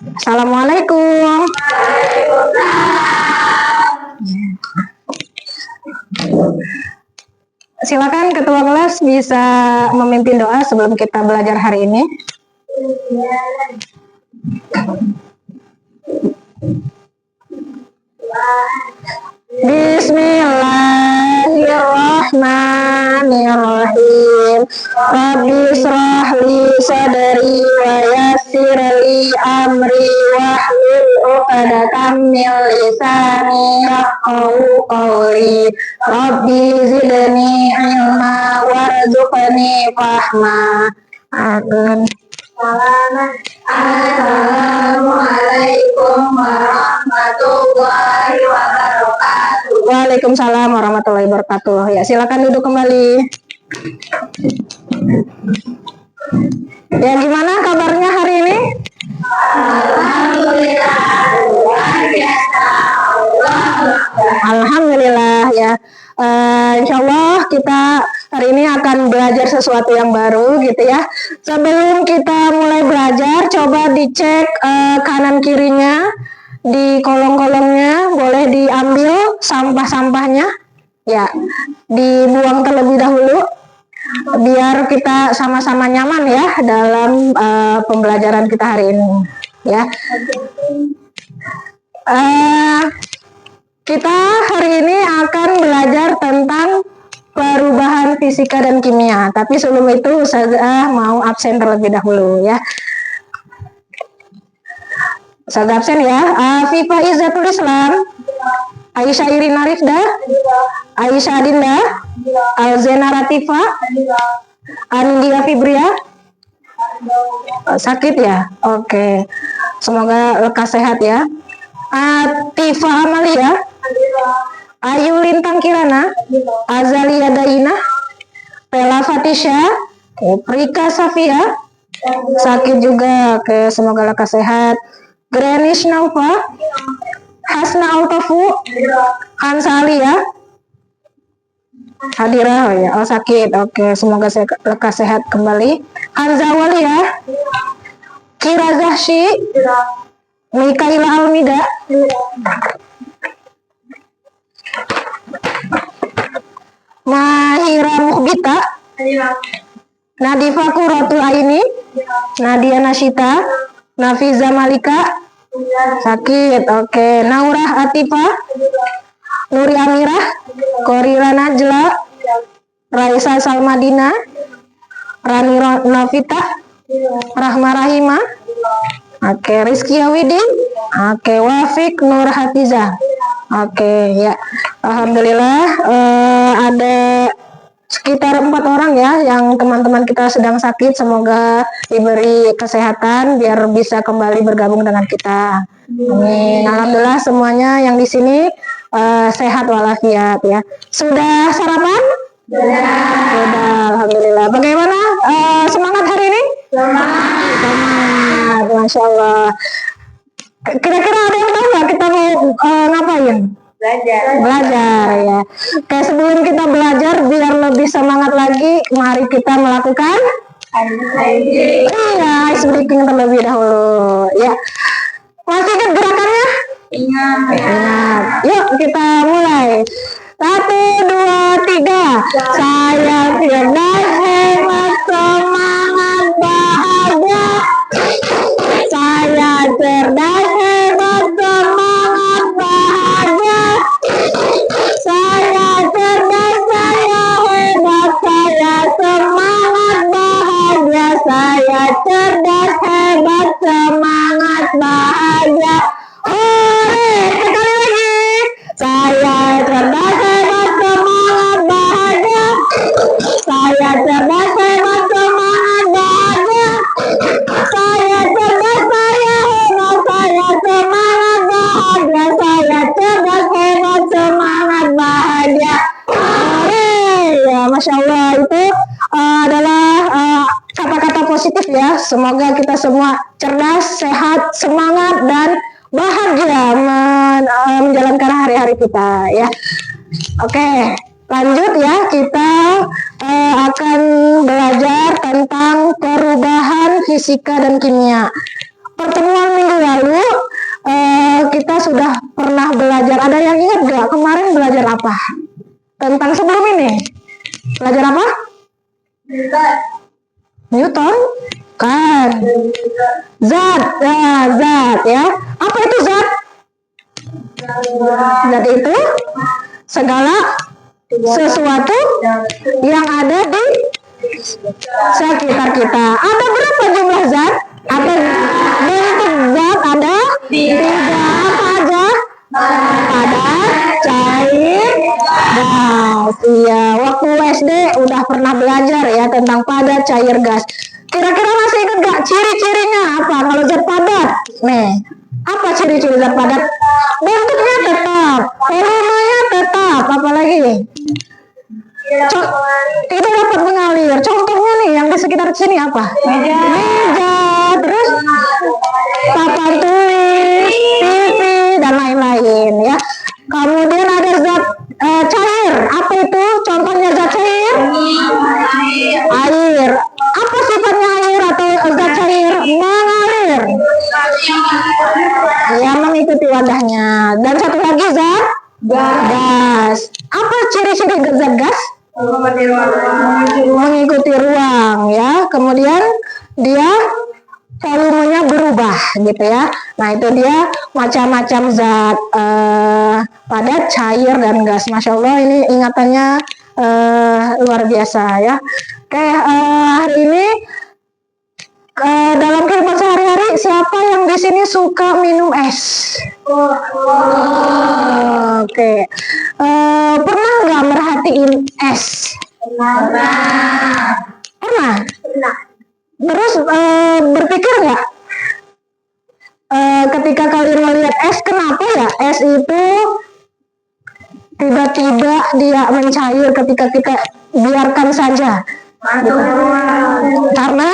Assalamualaikum. Silakan ketua kelas bisa memimpin doa sebelum kita belajar hari ini. Bismillahirrahmanirrahim. Rabbi shrah li sadri wa yassir li amri wahlul 'uqdatam min lisani yafqahu qawli. Rabbi zidni ilma warzuqni fahma. Amin. Assalamualaikum warahmatullahi wabarakatuh. Waalaikumsalam warahmatullahi wabarakatuh. Ya, silakan duduk kembali. Ya, gimana kabarnya hari ini? Alhamdulillah, luar biasa. Alhamdulillah ya. Insya Allah kita hari ini akan belajar sesuatu yang baru gitu ya. Sebelum kita mulai belajar, coba dicek kanan kirinya, di kolong-kolongnya boleh diambil sampah-sampahnya, ya, dibuang terlebih dahulu, biar kita sama-sama nyaman ya dalam pembelajaran kita hari ini, ya. Kita hari ini akan belajar tentang perubahan fisika dan kimia. Tapi sebelum itu saya mau absen terlebih dahulu ya. Saya absen ya. Afifa Izzatul Islam, Aisyah Irina Rifda, Aisyah Adinda, Alzena Ratifa, Andia Fibria. Sakit ya? Oke. Semoga lekas sehat ya. Atifa Amalia, Ayu Lintang Kirana, Azalia Daina, Pela Fatisha, Prika Safia, sakit juga, oke, semoga lekas sehat. Grenish Nova, Hasna Altofu, Hansa Alia, Hadirah, oh ya, oh sakit, oke, semoga lekas sehat kembali. Hanza Walia, Kira Zahshi, Mikaila Almida, Mahira Mukhbita, Nadifa Quratul Aini, Nadia Nasyita, Nafiza Malika, sakit, oke. Naurah Atifa, Nuri Amirah, Korira Najla, Raisa Salmadina, Rani Novita, Rahma Rahima, oke. Rizky Awidin, oke. Wafik Nur Hafizah, oke ya. Alhamdulillah ada sekitar 4 orang ya yang teman-teman kita sedang sakit. Semoga diberi kesehatan biar bisa kembali bergabung dengan kita. Amin. Alhamdulillah semuanya yang di sini sehat walafiat ya. Sudah sarapan? Sudah. Alhamdulillah. Bagaimana semangat hari ini? Semangat. Masya Allah. Kira-kira ada yang tahu nggak kita mau ngapain? Belajar ya. Oke, sebelum kita belajar biar lebih semangat lagi, mari kita melakukan ice breaking terlebih dahulu ya. Masih ingat gerakannya? Ingat. Yuk kita mulai. 1, 2, 3. Saya cerdas, hebat, semangat, bahagia. Saya cerdas, hebat, semangat, bahagia. Saya cerdas, saya hebat, saya semangat, bahagia. Saya cerdas, hebat, semangat, bahagia. Hore, sekali lagi. Saya cerdas, hebat, semangat, bahagia. Saya cerdas, hebat, semangat, bahagia. Saya cerdas, saya hebat, saya semangat, bahagia. Saya cerdas, hebat, semangat, bahagia. Ya, Masya Allah, itu adalah kata-kata positif ya. Semoga kita semua cerdas, sehat, semangat, dan bahagia menjalankan hari-hari kita ya. Oke, lanjut ya, kita akan belajar tentang perubahan fisika dan kimia. Pertemuan minggu lalu kita sudah pernah belajar. Ada yang ingat gak kemarin belajar apa? Tentang sebelum ini belajar apa? Newton kan. Zat, zat ya. Apa itu zat? Zat itu segala sesuatu yang ada di sekitar kita. Ada berapa jumlah zat? Ada bentuk zat ada tiga. Apa aja? Padat, cair, gas. Iya, waktu SD udah pernah belajar ya tentang padat, cair, gas. Kira-kira masih ingat gak ciri-cirinya apa kalau zat padat? Nih, apa ciri-ciri zat padat? Bentuknya tetap, volumenya tetap, apalagi tidak dapat mengalir. Contohnya nih yang di sekitar sini apa? Meja, terus papan tulis, TV dan lain-lain ya. Kemudian ada zat cair. Apa itu? Contohnya zat cair? Air. Apa sifatnya air atau zat cair? Mengalir. Ya, mengikuti wadahnya. Dan satu lagi zat gas. Apa ciri-ciri zat gas? Mengikuti ruang ya. Kemudian dia volumenya berubah gitu ya. Nah, itu dia macam-macam zat padat, cair, dan gas. Masya Allah, ini ingatannya luar biasa ya. Oke, hari ini dalam kehidupan sehari-hari siapa yang di sini suka minum es? Oke. Pernah nggak merhatiin es? Pernah. Terus berpikir nggak ketika kalian melihat es, kenapa ya es itu tiba-tiba dia mencair ketika kita biarkan saja? Karena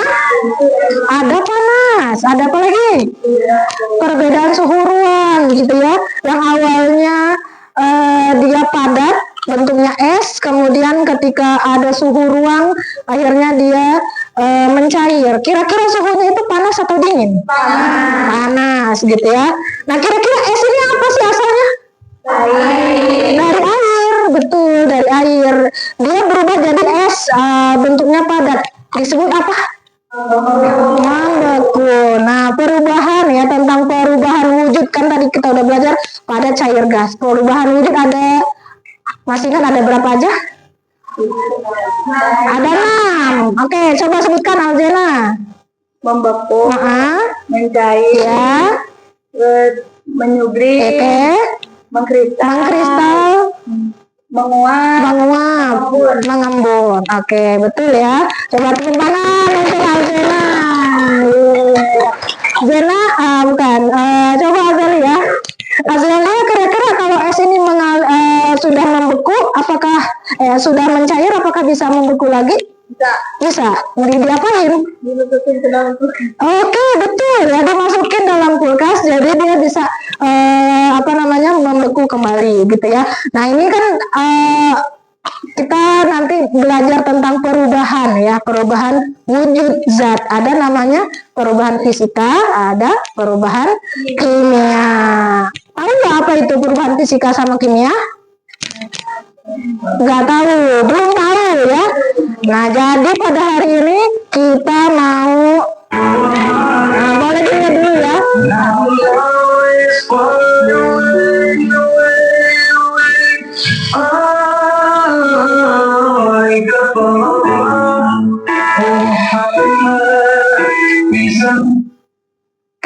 ada panas, ada apa lagi? Perbedaan suhu ruang gitu ya. Yang awalnya dia padat, bentuknya es, kemudian ketika ada suhu ruang, akhirnya dia mencair. Kira-kira suhunya itu panas atau dingin? Panas gitu ya. Nah, kira-kira es ini apa sih asalnya? Dari air, betul, dari air. Dia berubah jadi es, bentuknya padat. Disebut apa? Membeku. Nah, perubahan ya, tentang perubahan wujud, kan tadi kita udah belajar padat, cair, gas. Perubahan wujud ada, masih ingat ada berapa aja? Ada 6. Oke, coba sebutkan Aljena. Membeku, mencair, Ya. menyublim, mengkristal, menguap, mengembun. Oke, betul ya. Coba tepuk tangan untuk Aljena. Zena, bukan. Coba Azali ya. Azali, kira-kira kalau es ini sudah membeku, apakah sudah mencair, apakah bisa membeku lagi? Bisa. Diapain? dimasukin ke dalam kulkas. Oke, betul ya, dimasukin dalam kulkas, jadi dia bisa membeku kembali gitu ya. Nah, ini kan kita nanti belajar tentang perubahan ya, perubahan wujud zat. Ada namanya perubahan fisika, ada perubahan kimia. Tahu nggak apa itu perubahan fisika sama kimia? Nggak tahu, belum tahu ya. Nah, jadi pada hari ini kita mau boleh dengar dulu ya.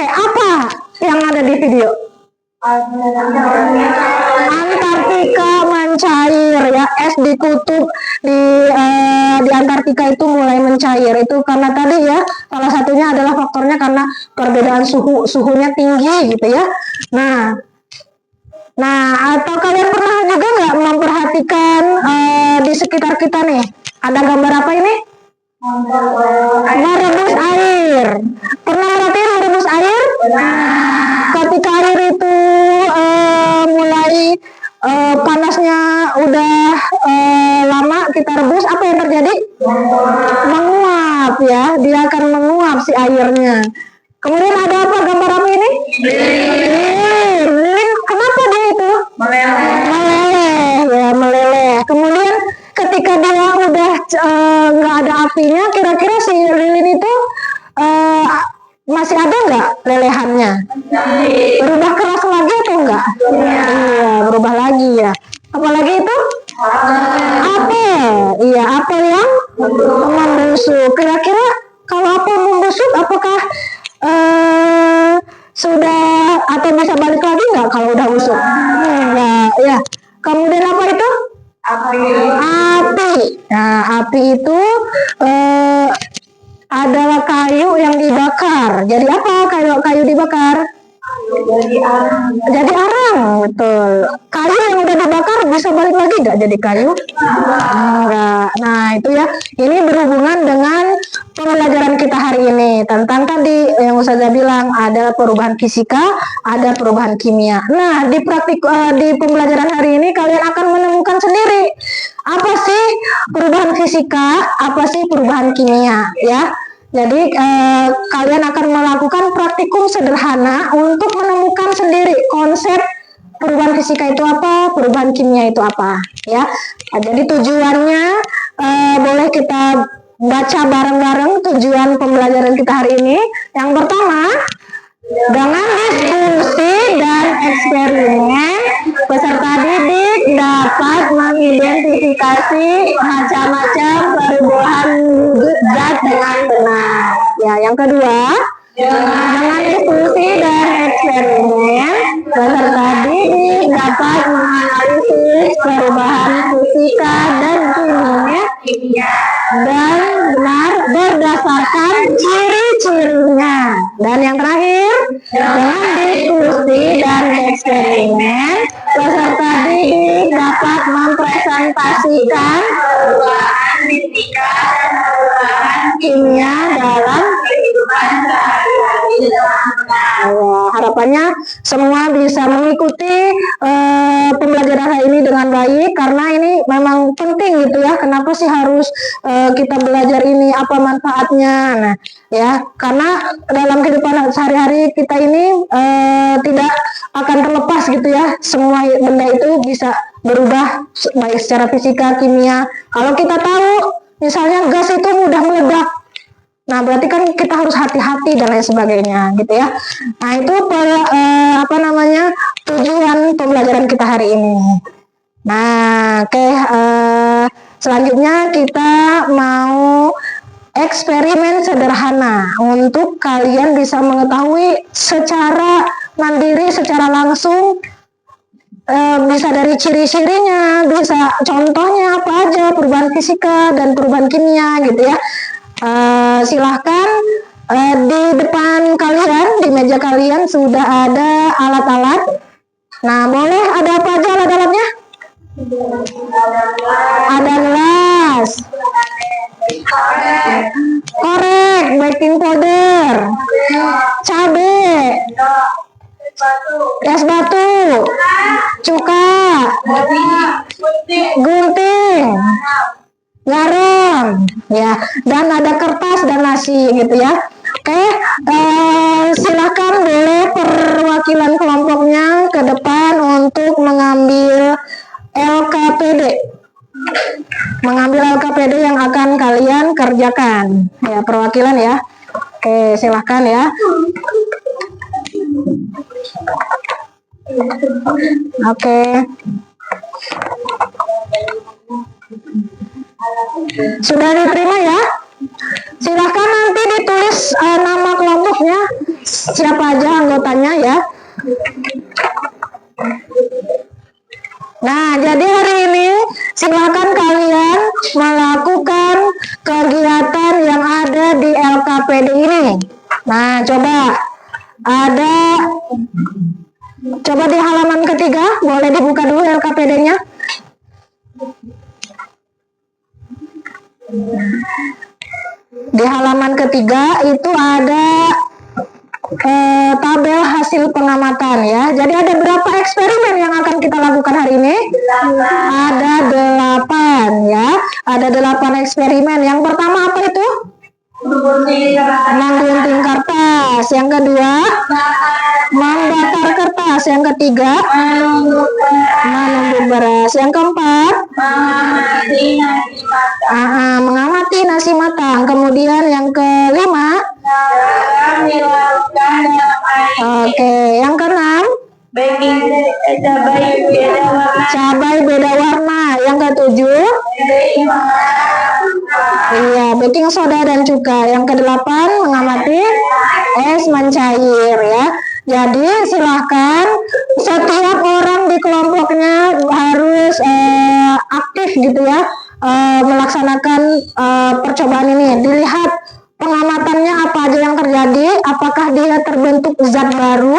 Apa yang ada di video? Antartika mencair ya, es di kutub di Antartika itu mulai mencair. Itu karena tadi ya, salah satunya adalah faktornya karena perbedaan suhunya tinggi gitu ya. Nah, atau kalian pernah juga nggak memperhatikan di sekitar kita nih, ada gambar apa ini? Merebus air. Pernah merhatiin merebus air? Ketika air itu mulai panasnya udah lama kita rebus, apa yang terjadi? Menguap ya, dia akan menguap si airnya. Kemudian ada apa gambar apa ini? Lilin. Kenapa dia itu? Meleleh, ya meleleh. Kemudian ketika dia udah nggak ada apinya, kira-kira si lilin itu masih ada nggak lelehannya? Berubah keras lagi atau enggak? Iya, berubah lagi ya. Apalagi itu? Apel. Iya, apel yang membusuk. Kira-kira kalau apel membusuk, apakah sudah atau bisa balik lagi nggak kalau udah busuk? Enggak, ya. Kemudian apa itu? Api. Nah, api itu adalah kayu yang dibakar. Jadi apa kayu dibakar? Jadi arang, betul. Kayu yang udah dibakar bisa balik lagi nggak jadi kayu? Enggak. Nah itu ya, ini berhubungan dengan pembelajaran kita hari ini tentang tadi yang Ustazah bilang ada perubahan fisika, ada perubahan kimia. Nah di di pembelajaran hari ini kalian akan menemukan sendiri apa sih perubahan fisika, apa sih perubahan kimia, ya. Jadi kalian akan melakukan praktikum sederhana untuk menemukan sendiri konsep perubahan fisika itu apa, perubahan kimia itu apa, ya. Nah, jadi tujuannya boleh kita baca bareng-bareng tujuan pembelajaran kita hari ini. Yang pertama, dengan diskusi dan eksperimen, peserta didik dapat mengidentifikasi macam-macam perubahan zat dengan benar. Ya, yang kedua, dengan diskusi dan eksperimen, peserta didik dapat menganalisis perubahan fisika dan kimia dan benar berdasarkan ciri-cirinya. Dan yang terakhir, dengan diskusi dan eksperimen, peserta didik dapat mempresentasikan perubahan fisika dan perubahan kimia dalam kehidupan sehari-hari dengan benar. Harapannya semua bisa mengikuti pembelajaran hari ini dengan baik, karena ini memang penting gitu ya. Kenapa sih harus kita belajar ini, apa manfaatnya? Nah, ya, karena dalam kehidupan sehari-hari kita ini tidak akan terlepas gitu ya. Semua benda itu bisa berubah baik secara fisika, kimia. Kalau kita tahu misalnya gas itu mudah meledak, nah berarti kan kita harus hati-hati dan lain sebagainya gitu ya. Nah itu tujuan pembelajaran kita hari ini. Nah oke, selanjutnya kita mau eksperimen sederhana untuk kalian bisa mengetahui secara mandiri, secara langsung, bisa dari ciri-cirinya, bisa contohnya apa aja perubahan fisika dan perubahan kimia gitu ya. Silahkan di depan kalian, di meja kalian sudah ada alat-alat. Nah boleh, ada apa aja alat-alatnya? Ada gelas, korek, baking powder, cabai, es batu, cuka, gunting, garam, ya, dan ada kertas dan nasi gitu ya. Oke, silakan boleh perwakilan kelompoknya ke depan untuk mengambil LKPD. Mengambil LKPD yang akan kalian kerjakan. Ya, perwakilan ya. Oke, silakan ya. Oke. Sudah diterima ya? Silahkan nanti ditulis nama kelompoknya, siapa aja anggotanya ya. Nah, jadi hari ini silakan kalian melakukan kegiatan yang ada di LKPD ini. Nah, coba di halaman ketiga, boleh dibuka dulu LKPD-nya. Di halaman ketiga itu ada tabel hasil pengamatan ya. Jadi ada berapa eksperimen yang akan kita lakukan hari ini? Ada 8 ya. Ada 8 eksperimen. Yang pertama apa itu? Menggunting kertas beras. Yang kedua, membakar kertas. Yang ketiga, menumbuk beras. Yang keempat, mengamati nasi matang. Kemudian yang kelima, oke, yang keenam, cabai beda warna. Yang ketujuh, iya, baking soda dan cuka. Yang kedelapan, mengamati es mencair ya. Jadi silahkan setiap orang di kelompoknya harus aktif gitu ya, melaksanakan percobaan ini. Dilihat pengamatannya apa aja yang terjadi, apakah dia terbentuk zat baru,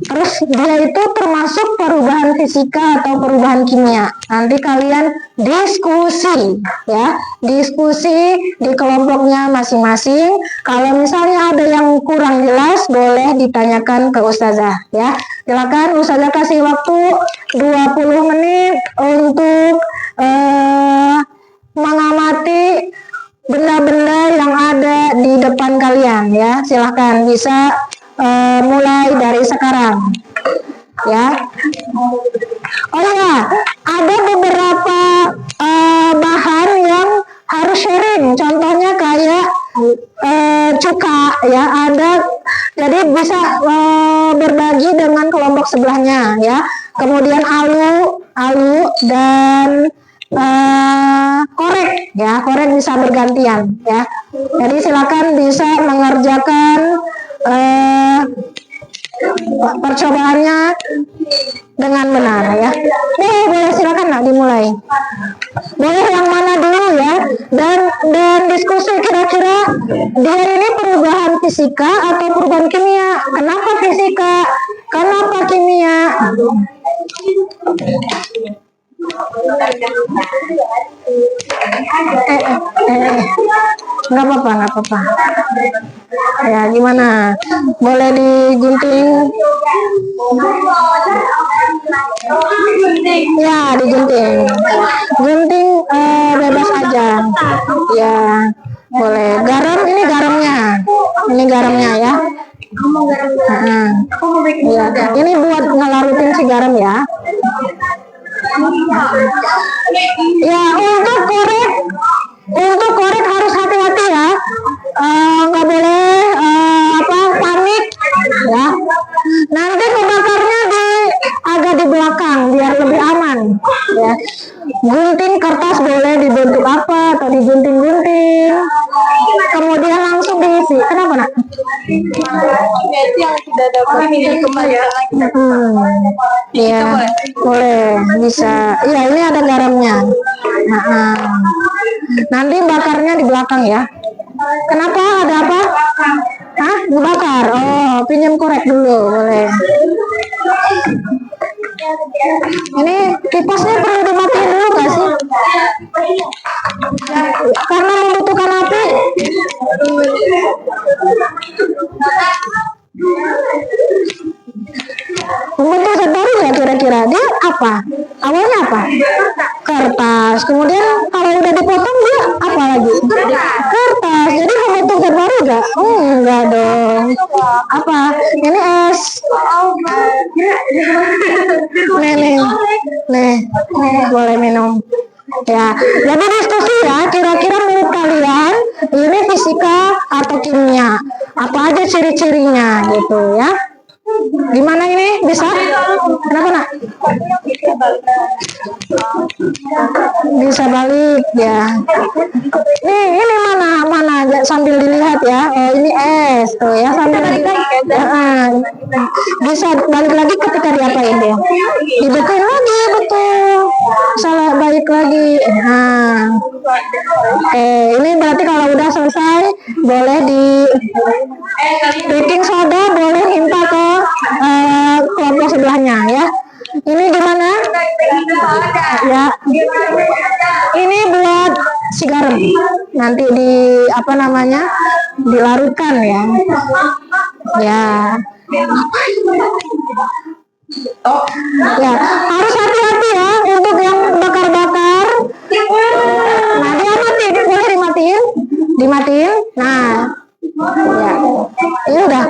terus dia itu termasuk perubahan fisika atau perubahan kimia. Nanti kalian diskusi ya, diskusi di kelompoknya masing-masing. Kalau misalnya ada yang kurang jelas, boleh ditanyakan ke ustazah ya. Silakan ustazah kasih waktu 20 menit untuk mengamati benda-benda yang ada di depan kalian ya. Silahkan bisa mulai dari sekarang ya. Oh ya, ada beberapa bahan yang harus sharing. Contohnya kayak cuka ya, ada, jadi bisa berbagi dengan kelompok sebelahnya ya. Kemudian alu dan korek ya, korek bisa bergantian ya. Jadi silakan bisa mengerjakan percobaannya dengan benar ya. Boleh silakan nak dimulai. Boleh yang mana dulu ya, dan diskusi kira-kira dia ini perubahan fisika atau perubahan kimia. Kenapa fisika? Kenapa kimia? Nggak apa-apa. Ya, gimana? Boleh digunting? Ya, digunting. Gunting bebas aja. Ya, boleh. Garam, ini garamnya. Ini garamnya ya. Ya, ini buat ngelarutin si garam ya. Ya, untuk korek harus hati-hati ya, nggak boleh panik ya. Nanti membakarnya agak di belakang biar lebih aman ya. Gunting kertas boleh dibentuk apa atau digunting-gunting, kemudian langsung diisi. Kenapa nak? Yang sudah dapat dikembalikan lagi. Iya, boleh, bisa. Iya, ini ada garamnya. Nanti bakarnya di belakang ya. Kenapa? Ada apa? Hah? Dibakar? Oh, pinjam korek dulu, boleh. Ini kipasnya perlu dimatiin dulu gak sih? Karena membutuhkan api. Membentuk zat baru ya kira-kira. Dia apa? Awalnya apa? Kertas. Kemudian kalau udah dipotong dia apa lagi? Kertas. Jadi membentuk zat baru gak? Enggak dong. Apa? Ini es. Nih, boleh minum. Ya, jadi diskusi ya. Kira-kira menurut kalian ini fisika atau kimia? Apa aja ciri-cirinya gitu ya? Gimana ini? Bisa? Kenapa nak? Bisa balik ya. Ini mana sambil dilihat ya. Oh, ini es tuh ya, sambil bisa balik lagi ketika diapain dia. Dibekuin lagi, betul. Salah balik lagi. Ini berarti kalau udah selesai boleh di baking soda, boleh minta ke kelompok sebelahnya ya. Ini gimana? Ya. Ini buat si garam. Nanti dilarutkan ya. Ya. Ya, harus hati-hati ya untuk yang bakar-bakar. Nah, dia boleh dimatiin. Nah, ya. Ini udah.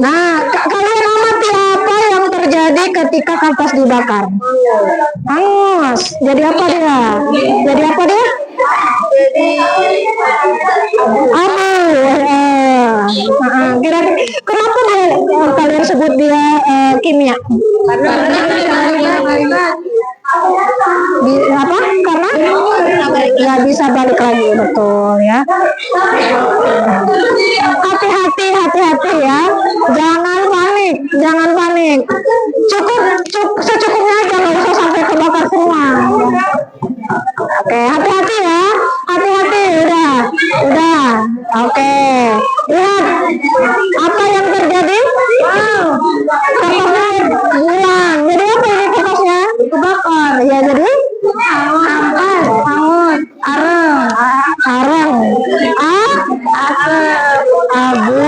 Nah, kalian amati apa yang terjadi ketika kapas dibakar? Hangus. Jadi apa dia? Jadi apa dia? Abu. Kira-kira kenapa dia kalian sebut dia kimia? Karena apa? Karena nggak bisa balik lagi, betul ya. Hati-hati ya. Jangan panik. Cukup secukupnya aja, nggak usah sampai kebakar semua. Oke, hati-hati ya. Hati-hati, udah. Oke. Lihat apa yang terjadi? Kapasnya hilang. Jadi apa ini kapasnya? Kebakar. Ya jadi arang. Abu.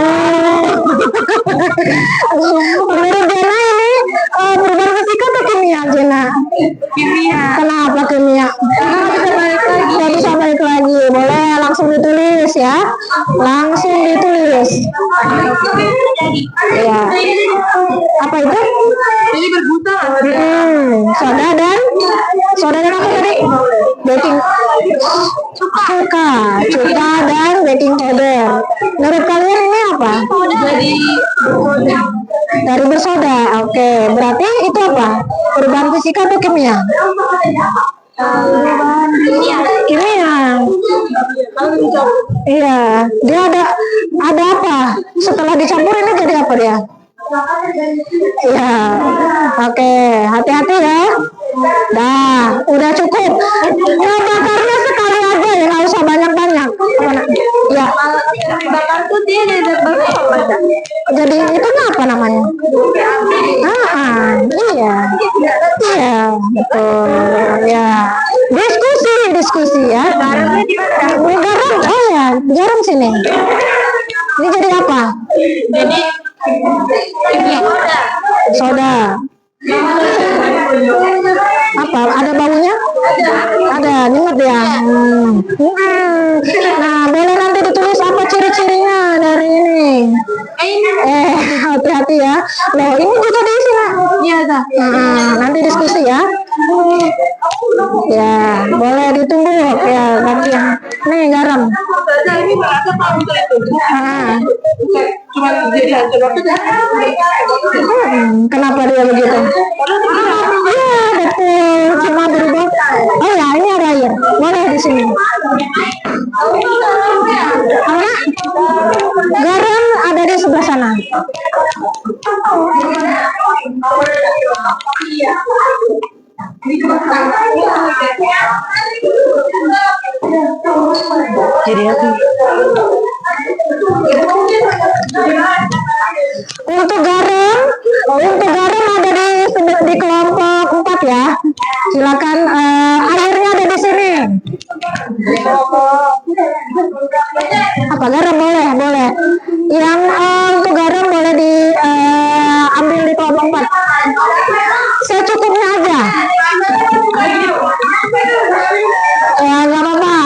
Menurut Jena ini perubahan fisika atau kimia, Jena? Kimia. Kenapa kimia? Karena bisa balik lagi. Boleh langsung ditulis ya. Langsung ditulis. Ya. Apa itu? Jadi berbuta. Soda dan apa tadi? Baking cuka dan baking powder. Menurut kalian ini apa? Dari bersoda. Oke, berarti itu apa? Perubahan fisika atau kimia? Kimia. Iya, dia ada apa? Setelah dicampur ini jadi apa dia? Iya, oke, hati-hati ya. Udah cukup. Bakarnya sekali aja ya, nggak usah banyak-banyak. Ya. Bakar tuh dia Jadi itu apa namanya? Iya, betul. Ya, diskusi ya. Garam, oh ya, garam sini. Ini jadi apa? Jadi soda. Apa? Ada baunya? Ada, nyengat ya. Nah, boleh nanti ditulis apa ciri-cirinya dari ini. Hati-hati ya. Loh, ini juga diisi nak. iya dah. Nanti diskusi ya. Ya, boleh ditunggu ya nanti ya. Nih garam. Ini berasa tahu itu. Cuma jadi hancur waktu. Kenapa dia begitu? Iya, betul. Cuma berubah. Oh ya, ini ada air. Boleh di sini. Mana? Garam ada di sebelah sana. Jadi apa? Untuk garam ada di kelompok 4 ya. Silakan airnya ada di sini. Apa garam boleh. Yang untuk garam boleh diambil di kelompok 4. Secukupnya aja. Ya nggak apa-apa,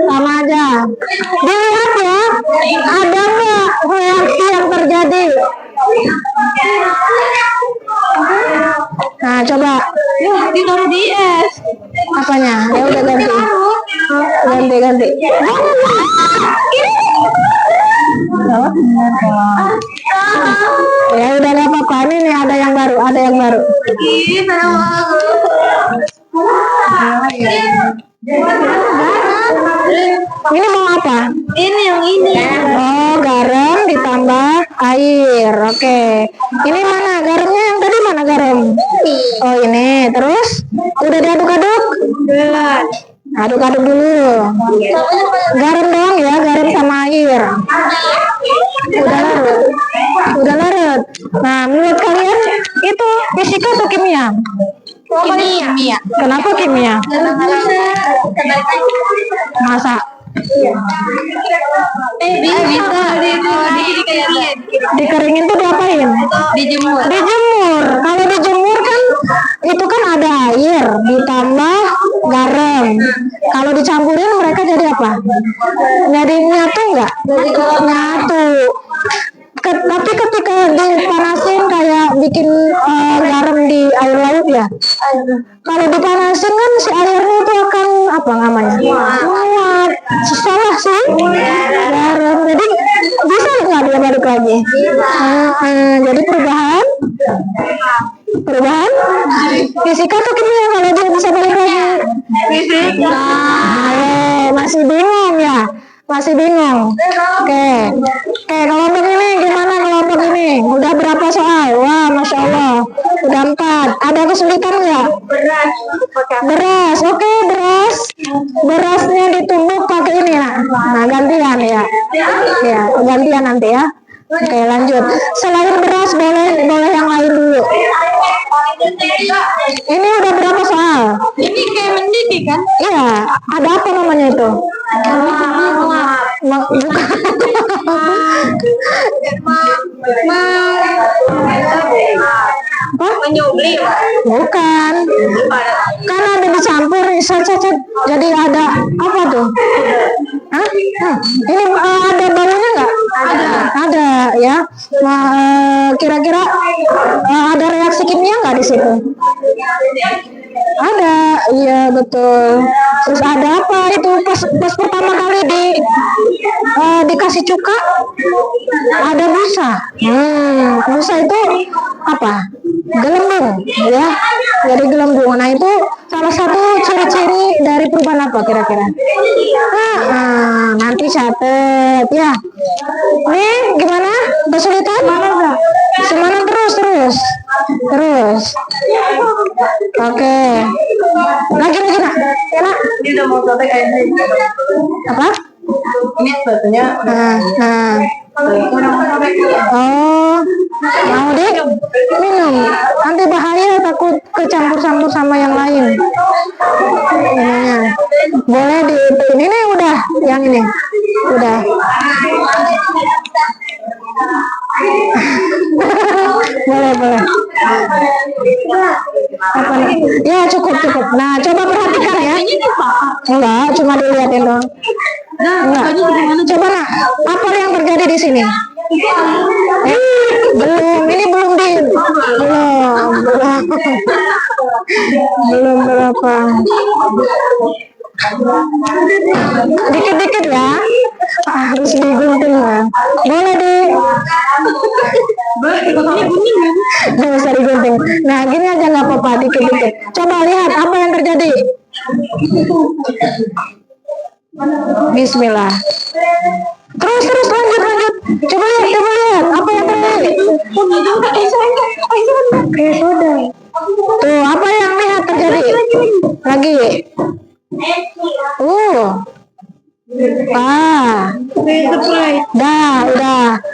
sama aja. Dilihat ya, ada nggak reaksi yang terjadi? Nah coba. Ditaruh di es. Apanya? Ya udah ganti. Ya udah nggak apa-apa. Ini nih ada yang baru. Ini mau apa? Ini yang ini. Oh, garam ditambah air. Oke. Ini mana garamnya? Yang tadi mana garam? Oh, ini. Terus udah diaduk-aduk? Belum. Aduk-aduk dulu. Garam doang ya, garam sama air. Udah larut. Nah, menurut kalian itu fisika atau kimia? Kimia. Kenapa kimia? Masa? Bisa. Dikeringin tuh diapain? Dijemur. Dijemur. Kalau dijemur kan itu kan ada air ditambah garam. Kalau dicampurin mereka jadi apa? Jadi nyatu nggak? Nyatu. Tapi ketika dipanasin kayak bikin garam di air laut ya. Kalau dipanasin kan si airnya itu akan apa namanya? Muat. Salah sih. Garam. Jadi bisa nggak dia balik lagi? Jadi perubahan fisika atau kimia kalau dia bisa balik lagi? Fisika. Masih bingung ya? Masih bingung. Oke, kelompok ini gimana kelompok ini? Udah berapa soal? Wah, Masya Allah. Udah 4. Ada kesulitan nggak? Beras. Oke, beras. Berasnya ditumbuk pakai ini. Nah, gantian ya. Ya, gantian nanti ya. Oke, lanjut. Selain beras boleh yang lain dulu. Ini udah berapa soal? Ini kayak mendidih kan? Iya, ada apa namanya itu? Menyubli. Bukan. Kan ada dicampur, jadi ada apa tuh? Hah? Ini ada baunya nggak? Ada ya. Kira-kira ada reaksi kimia nggak di situ? Ada, iya betul. Terus ada apa itu pas pertama kali dikasih cuka? Ada busa. Busa itu apa? Gelembung, ya. Jadi gelembung. Nah itu salah satu ciri-ciri dari perubahan apa kira-kira? Nanti catat ya. Ini gimana? Kesulitan? Semangat terus. Oke. Lagi nak. Enak. Ini udah mau sobek aja. Apa? Ini sebetulnya Oh, mau deh minum. Nanti bahaya, takut kecampur-campur sama yang lain. Ininya. Boleh di ini udah, yang ini udah. boleh. Apa nih? Ya cukup. Nah, coba perhatikan ya. Enggak, cuma dilihatin dong. Enggak. Coba nak, apa yang terjadi di sini? Belum. Ini belum belum berapa. Dikit-dikit ya. Harus digunting ya. Boleh Gak usah digunting. Nah, gini aja nggak apa-apa, dikit-dikit. Coba lihat apa yang terjadi. Bismillah. Terus lanjut. Coba lihat apa yang terjadi. Sudah. Tuh, apa yang lihat terjadi? Lagi. Udah.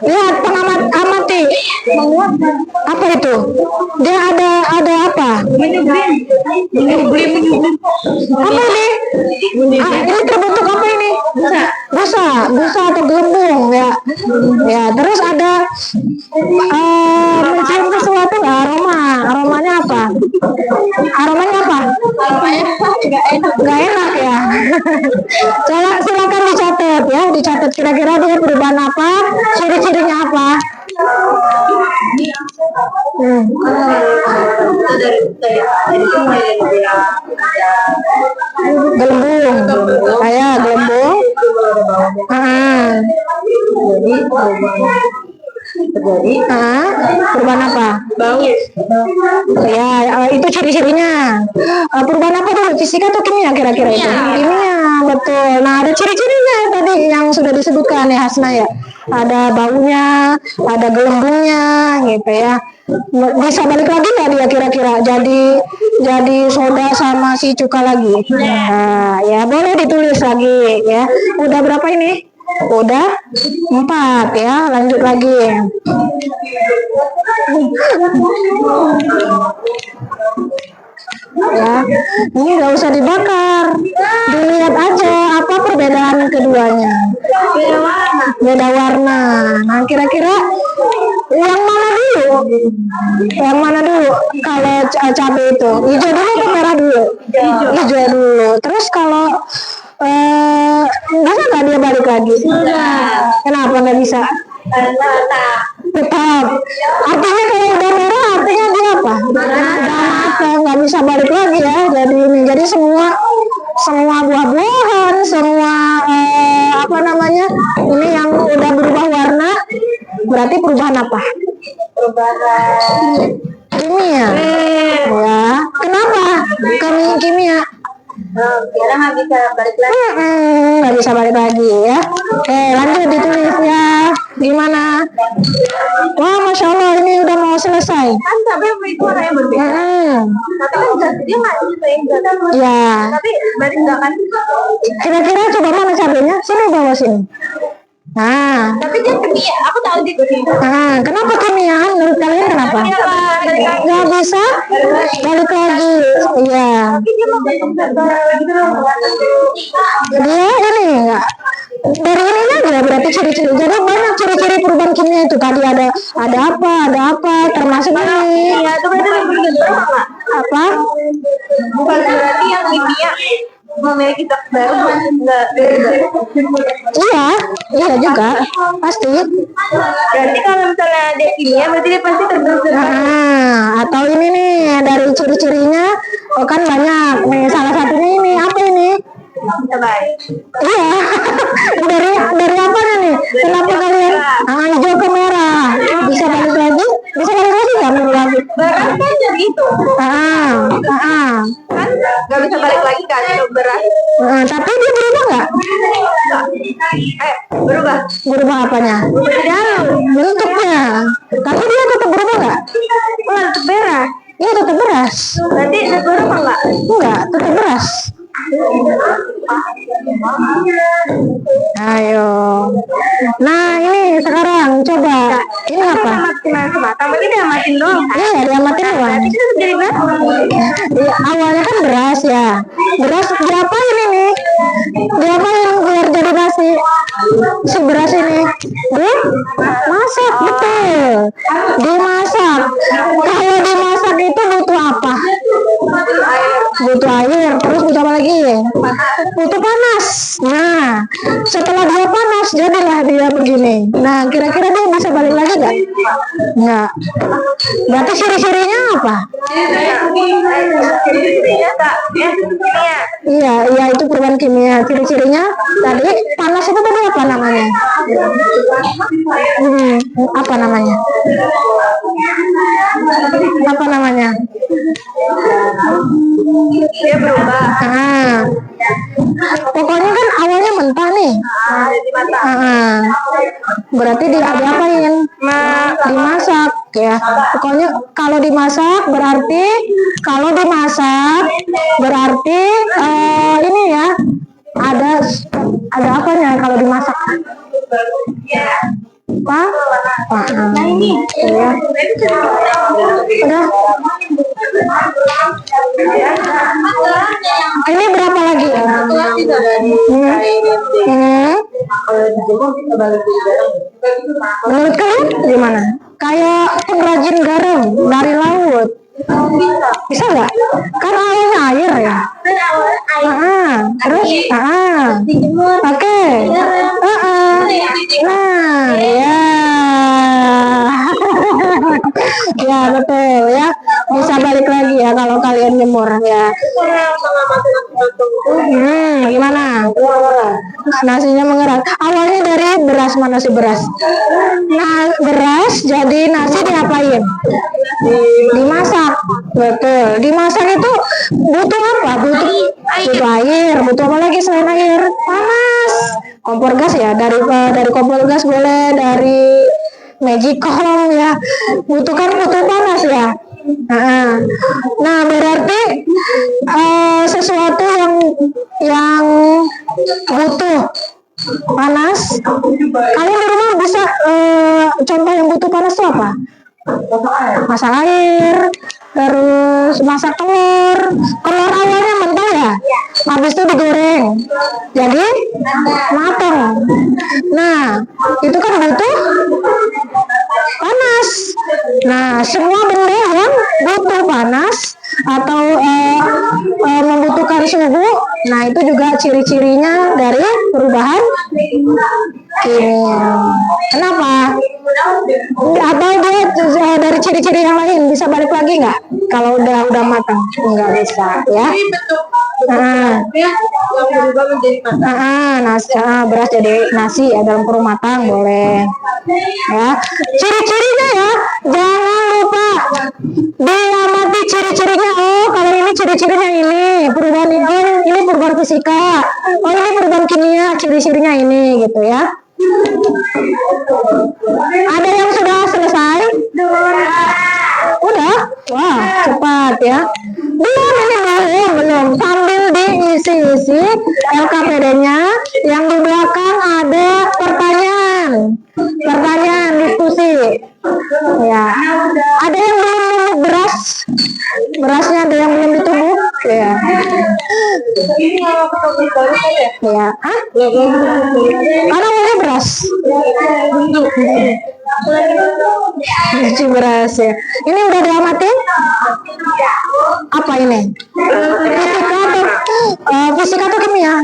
Lihat amati. Apa itu? Dia ada apa? Apa ini? Ini terbentuk apa ini? Busa atau gelembung ya. Ya, terus ada mencium sesuatu nggak? Aromanya apa? Nggak enak ya. Silakan dicatat kira-kira dia perubahan apa, ciri-cirinya apa. Gelembung, kayak gelembung. Perubahan apa? Bau. Ya, itu ciri-cirinya. Perubahan apa tuh? Fisika atau kimia kira-kira itu? Kimia, betul. Nah, ada ciri-cirinya tadi yang sudah disebutkan ya Hasna ya. Ada baunya, ada gelembungnya, gitu ya. Bisa balik lagi nggak dia kira-kira? Jadi soda sama si cuka lagi. Nah, ya boleh ditulis lagi ya. Udah berapa ini? Udah 4 ya, lanjut lagi. Ya, ini nggak usah dibakar, dilihat aja apa perbedaan keduanya. Beda warna. Nah, kira-kira yang mana dulu? Kalau cabai itu hijau dulu atau merah dulu? Hijau dulu. Terus kalau lagi? Kenapa nggak bisa? Tetap. Artinya kalau udah merah artinya dia apa? Udah matang, nggak bisa balik lagi ya. Jadi ini, jadi semua buah-buahan, semua apa namanya, ini yang udah berubah warna, berarti perubahan apa? Perubahan kimia. Ya, kenapa? Kimia. Kira nggak bisa balik lagi. Nggak bisa balik lagi ya. Oke, lanjut ditulis ya. Gimana? Wah, Masya Allah, ini udah mau selesai. Kan cabai itu warnanya berbeda. Tapi kan dia nggak nyusahin zat. Ya. Tapi balik nggak kan? Kira-kira coba mana cabenya? Sini bawa sini. Nah. Tapi dia kimia. Aku tahu dia kimia. Nah, kenapa kimia? Menurut kalian kenapa? Nggak bisa balik lagi. Iya. Tapi dia mau Dia ini enggak. Dari ininya aja berarti ciri-ciri. Jadi banyak ciri-ciri perubahan kimia itu. Tadi ada apa, termasuk ini. ya itu berarti lebih berbeda nggak? Apa? Bukan berarti yang kimia memiliki zat baru nggak beda. Iya juga pasti. Berarti kalau misalnya dia kimia berarti dia pasti terbentuk. Atau ini nih dari ciri-cirinya, oh kan banyak. Nih salah satunya ini apa ini? Coba. Iya. dari apanya nih? Kenapa kalian hijau ke merah? Bisa balik lagi? Bisa balik lagi nggak menurut lagi? Beras kan jadi itu. Kan nggak bisa balik lagi kan untuk beras. Tapi dia berubah nggak? Berubah. Berubah apanya? Berubah di dalam. Bentuknya. Tapi dia tetap berubah nggak? Tetap beras. Iya tetap beras. Berarti zat baru apa enggak? Enggak, tetap beras. Ayo. Nah ini sekarang coba. Ini apa? Tapi dia matiin doang. Iya dia matiin doang. Berarti itu jadi beras. Iya, awalnya kan beras ya. Beras diapain ini? Diapain biar jadi nasi? Si beras ini dimasak, betul. Dimasak. Kalau dimasak itu butuh apa? Butuh air. Terus butuh apa lagi? Butuh panas. Nah, setelah dia panas jadilah dia begini. Nah, kira-kira dia bisa balik lagi nggak? Nggak. Berarti ciri-cirinya apa? Iya itu perubahan kimia. Ciri-cirinya tadi panas itu tadi apa namanya? Apa namanya? Apa namanya? Dia berubah. Pokoknya kan awalnya mentah nih. Berarti diapain? Dimasak ya. Pokoknya kalau dimasak berarti ini ya ada apanya kalau dimasak? Apa? Nah ini ya. Udah. Ini berapa lagi? Menurut kalian gimana? Kayak pengrajin garam dari laut. Bisa nggak? Kan awalnya air ya. Terus oke. Nah ya. Ya betul ya. Bisa balik lagi ya kalau kalian jemur ya. Gimana? Nasinya mengeras. Awalnya dari beras, mana sih beras? Nah, beras jadi nasi diapain? Dimasak. Betul. Dimasak itu butuh apa? Butuh air. Butuh apa lagi selain air? Panas. Kompor gas ya. Dari kompor gas boleh, dari magicom ya. Butuh panas ya. Nah berarti sesuatu yang butuh panas. Kalian di rumah bisa contoh yang butuh panas itu apa? Masak air, terus masak telur awalnya mentah ya, habis itu digoreng jadi matang. Nah itu kan butuh panas. Nah semua benda yang butuh panas atau membutuhkan suhu. Nah, itu juga ciri-cirinya dari perubahan kimia. Kenapa? Atau dia dari ciri-ciri yang lain bisa balik lagi nggak? Kalau udah matang nggak bisa ya. Nasi, beras jadi nasi ya, dalam kurung matang boleh ya. Ciri-cirinya ya, jangan lupa diamati ciri-cirinya. Oh, kalau ini ciri-cirinya ini perubahan ini, oh ini perubahan fisika, oh ini perubahan kimia, ciri-cirinya ini gitu ya. Ada yang sudah selesai? Udah? Wah, cepat ya. Belum. Sambil diisi-isi LKPD-nya, yang di belakang ada pertanyaan diskusi. Ya. Ada yang belum minum berasnya ada yang belum ditumbuk ya. Ya, karena mulai beras. Cuci beras ya. Ini udah diamatin? Apa ini? Fisika atau kimia?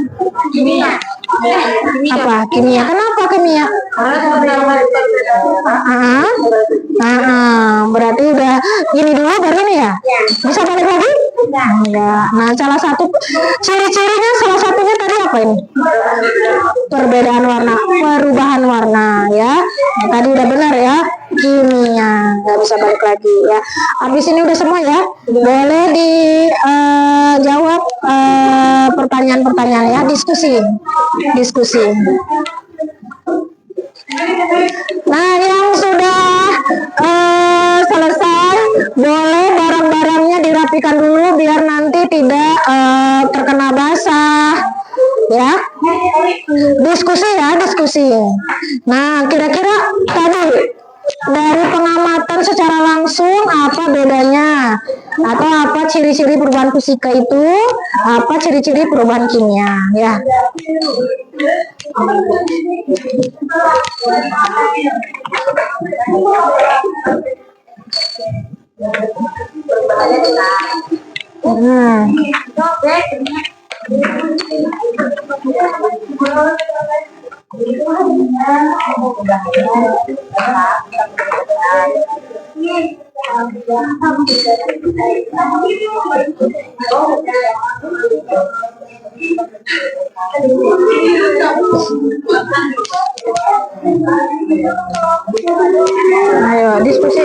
Apa? Kimia. Kenapa kimia? Berarti udah ini dulu baru ini ya? Bisa balik lagi? Enggak. Nah, salah satu ciri-cirinya salah satunya tadi apa ini? Perbedaan warna, perubahan warna ya. Nah, tadi udah benar ya, kimia. Nggak bisa balik lagi ya. Habis ini udah semua ya. Boleh dijawab pertanyaan-pertanyaan ya, diskusi. Nah, yang sudah selesai, boleh barang-barangnya dirapikan dulu biar nanti tidak terkena basah ya. Diskusi. Nah, kira-kira tadi dari pengamatan secara langsung apa bedanya, atau apa ciri-ciri perubahan fisika itu, apa ciri-ciri perubahan kimia ya. Ayo diskusi.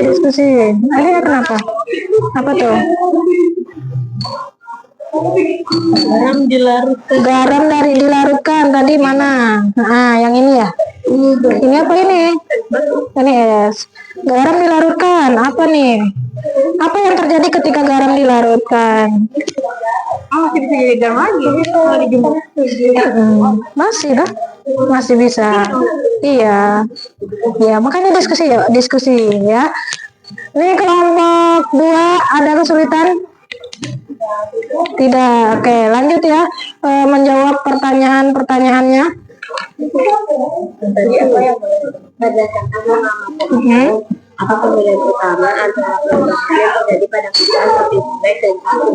Ini kenapa? Apa tuh? Garam dari dilarutkan tadi mana? Nah, yang ini ya. Ini apa ini? Ini es. Garam dilarutkan. Apa nih? Apa yang terjadi ketika garam dilarutkan? Masih bisa jadi garam lagi. Masih bisa. Iya. Ya, makanya diskusi ya. Ini kelompok 2 ada kesulitan? Tidak. Oke, lanjut ya. Menjawab pertanyaannya. Tadi apa yang apa perbedaan utama antara produksi yang terjadi pada perusahaan seperti sobek dan satu?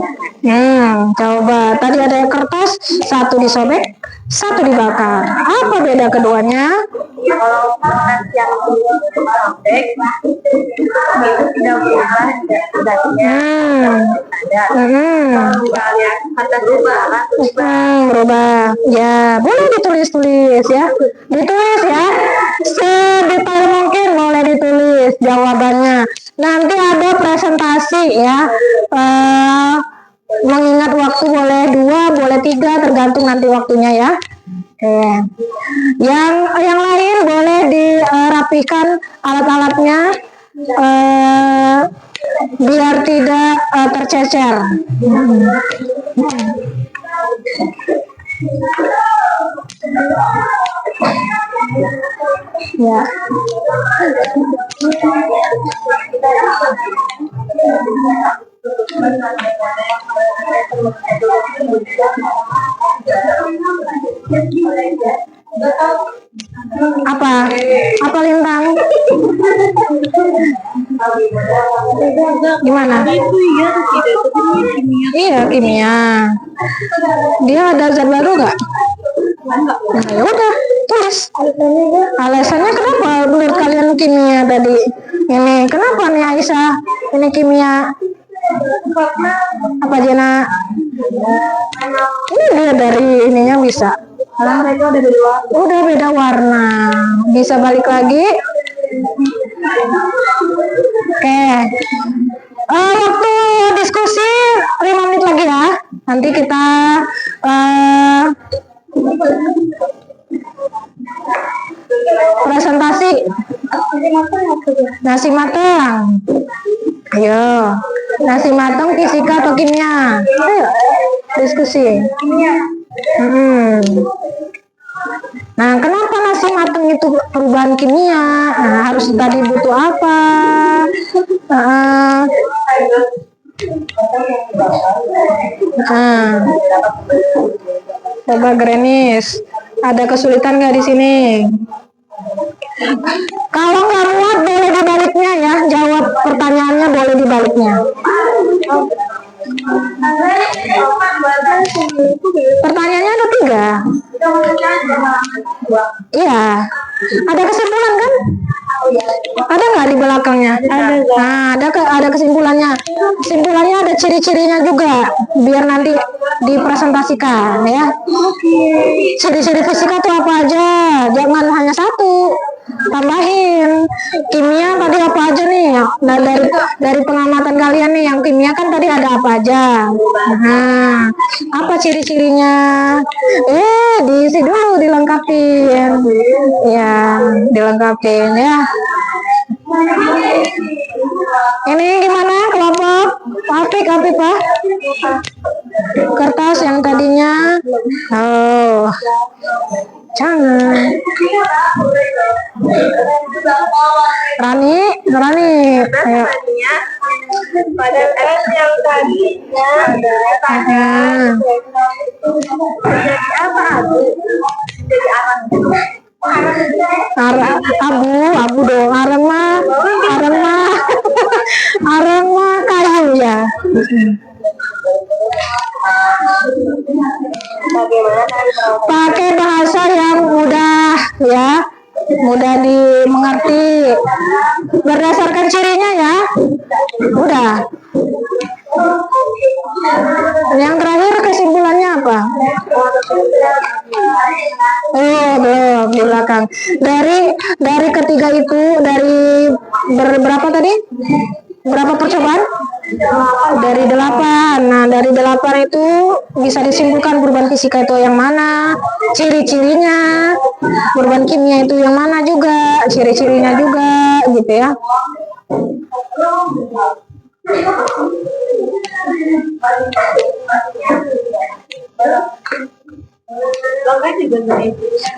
Coba tadi ada kertas, satu disobek, satu dibakar. Apa beda keduanya? Kalau kertas yang sobek itu tidak berubah zatnya, ada. Kalau misalnya kertas berubah. Ya, boleh ditulis ya. Ditulis ya. Sedetail mungkin boleh ditulis jawabannya. Nanti ada presentasi ya. Mengingat waktu boleh 2, boleh 3, tergantung nanti waktunya ya. Oke. Yang lain boleh dirapikan alat-alatnya biar tidak tercecer. Ya. Apa Lintang? Gimana? Itu iya atau tidak? Tapi ini kimia. Iya, kimia. Dia ada zat baru nggak? Nah, ya udah, tulis. Alasannya kenapa menurut kalian kimia tadi? Ini kenapa nih Aisyah? Ini kimia. Apa Jena? Ini dia dari ininya bisa. Karena mereka udah beda warna. Udah beda warna. Bisa balik lagi. Oke. Waktu diskusi 5 menit lagi ya. Nanti kita presentasi nasi matang. Ayo, nasi matang fisika atau kimia? Ayo, diskusi. Nah, kenapa nasi matang itu perubahan kimia? Nah, harus tadi butuh apa? Coba Grenis, ada kesulitan nggak di sini? Kalau nggak muat boleh dibaliknya ya, jawab pertanyaannya boleh dibaliknya. Pertanyaannya ada 3. Iya, ada kesimpulan kan? Ada nggak di belakangnya? Ada. Nah, ada kesimpulannya. Kesimpulannya ada ciri-cirinya juga, biar nanti dipresentasikan ya. Ciri-ciri fisika itu apa aja? Jangan hanya satu. Tambahin kimia tadi apa aja nih? Nah, dari pengamatan kalian nih, yang kimia kan tadi ada apa aja? Nah, apa ciri-cirinya? Diisi dulu, dilengkapin. Ya, dilengkapin ya. Ini gimana kelompok? Apik Pak? Kertas yang tadinya, jangan. Rani, ayo. Pada S yang tadinya adalah jadi apa? Jadi abu dong. Arang mah kayu ya. Pakai bahasa yang mudah ya, mudah dimengerti. Berdasarkan cirinya ya. Udah. Yang terakhir kesimpulannya apa? Belum di belakang. Dari ketiga itu, dari berapa tadi? Berapa percobaan? Dari 8. Nah, dari 8 itu bisa disimpulkan perubahan fisika itu yang mana, ciri-cirinya. Perubahan kimia itu yang mana juga, ciri-cirinya juga, gitu ya.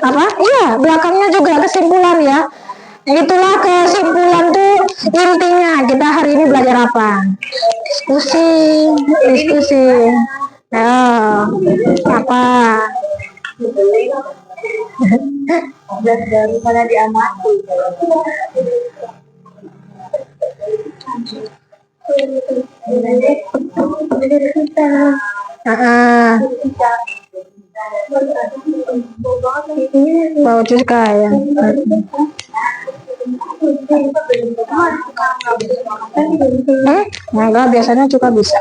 Apa? Iya, belakangnya juga kesimpulan ya. Itulah kesimpulan tuh intinya. Kita hari ini belajar apa? Diskusi. Apa? Daripada diamati. Bau cuka ya. Enggak, biasanya cuka bisa.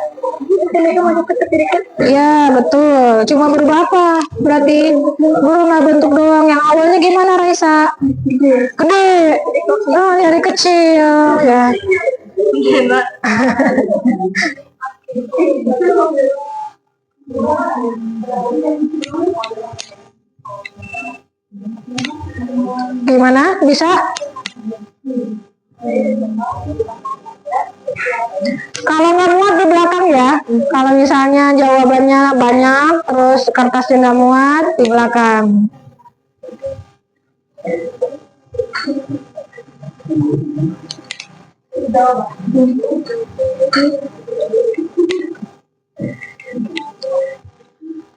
Iya betul. Cuma berubah apa? Berarti guru nggak bentuk doang. Yang awalnya gimana Raisa? Gede. Oh, dari kecil ya. Gimana? Bisa? Kalau nggak muat di belakang ya. Kalau misalnya jawabannya banyak, terus kertasnya nggak muat di belakang.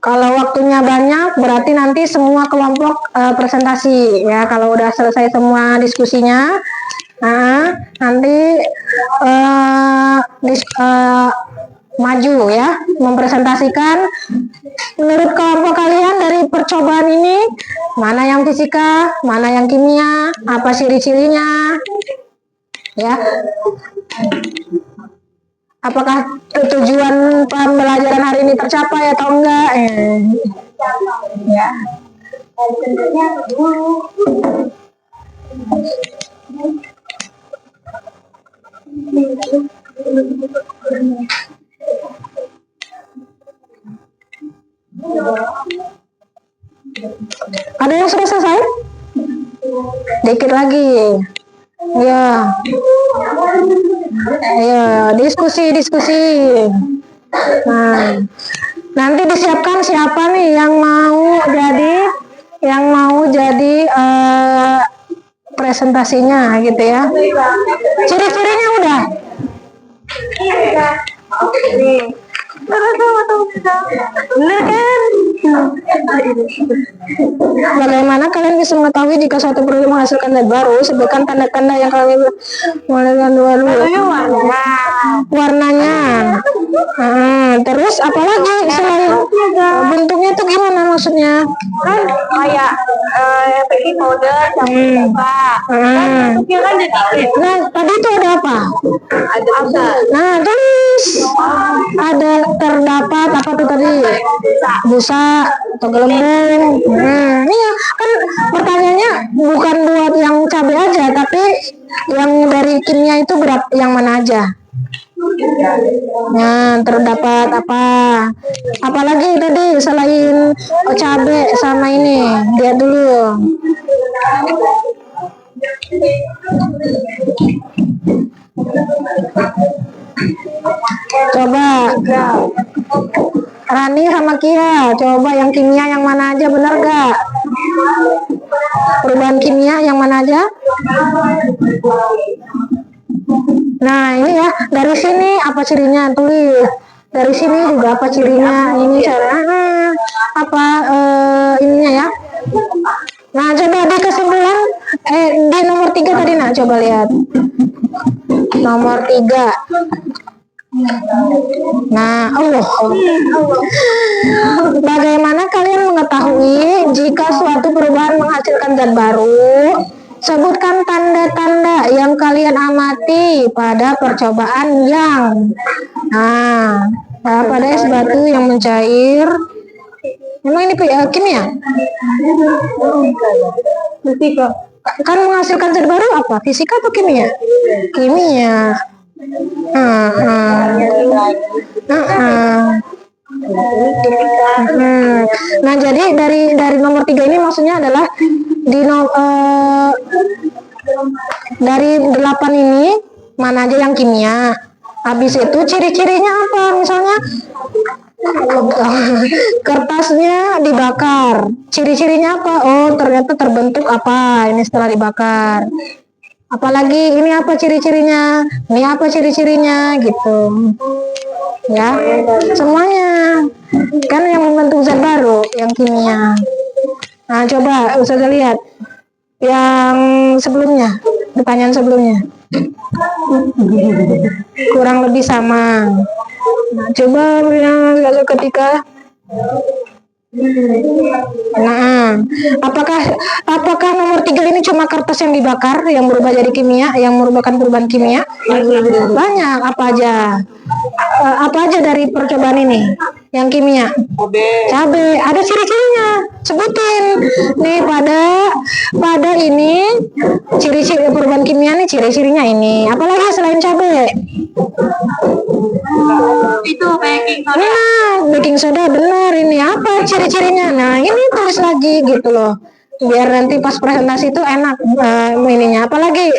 Kalau waktunya banyak, berarti nanti semua kelompok presentasi ya. Kalau udah selesai semua diskusinya, Nah, nanti maju ya, mempresentasikan menurut kelompok kalian dari percobaan ini, mana yang fisika, mana yang kimia, apa ciri-cirinya, ya. Apakah tujuan pembelajaran hari ini tercapai atau enggak? Ya. Ada yang sudah selesai? Dikit lagi. Ya. Ayo, diskusi. Nah, nanti disiapkan siapa nih yang mau jadi presentasinya gitu ya. Ciri-cirinya udah. Bener kan? Bagaimana kalian bisa mengetahui jika suatu produk menghasilkan zat baru? Sebutkan tanda-tanda yang kalian menghasilkan dulu. Warnanya. Terus apalagi selain bentuknya itu gimana maksudnya? Kan kayak baking powder campur coba. Bentuknya kan jadi. Nah, tadi itu ada apa? Ada busa. Nah, tulis. Ada terdapat apa tuh tadi? Busa atau gelembung. Iya, kan pertanyaannya bukan buat yang cabai aja, tapi yang dari kimia itu yang mana aja? Nah, terdapat apa? Apalagi tadi selain cabai sama ini, lihat dulu. Coba Rani sama Kia, coba yang kimia yang mana aja, benar gak? Perubahan kimia yang mana aja? Nah, ini ya, dari sini apa cirinya, tulis. Dari sini juga apa cirinya, ini cara apa ininya ya. Nah, coba di kesimpulan di nomor 3 tadi, nak coba lihat. Nomor 3. Nah, bagaimana kalian mengetahui jika suatu perubahan menghasilkan zat baru? Sebutkan tanda-tanda yang kalian amati pada percobaan yang pada es batu yang mencair. Memang ini kimia? Fisika. Kan menghasilkan zat baru apa? Fisika atau kimia? Kimia. Nah, jadi dari nomor 3 ini maksudnya adalah dari 8 ini mana aja yang kimia. Habis itu ciri-cirinya apa? Misalnya kertasnya dibakar. Ciri-cirinya apa? Oh, ternyata terbentuk apa? Ini setelah dibakar. Apalagi ini apa ciri-cirinya? Ini apa ciri-cirinya gitu. Ya, semuanya. Kan yang membentuk zat baru, yang kimia. Nah, coba Ustazah lihat yang sebelumnya, pertanyaan sebelumnya. Kurang lebih sama. Nah, coba yang ketika apakah nomor 3 ini cuma kertas yang dibakar yang berubah jadi kimia, yang merupakan perubahan kimia? Banyak. Apa aja dari percobaan ini yang kimia? Cabai. Ada ciri-cirinya, sebutin nih. Pada ini ciri-ciri perubahan kimia nih, ciri-cirinya ini. Apalagi selain cabai? Itu baking soda. Nah, baking soda, benar. Ini apa ciri-cirinya? Nah, ini tulis lagi gitu loh, biar nanti pas presentasi itu enak ininya. Apalagi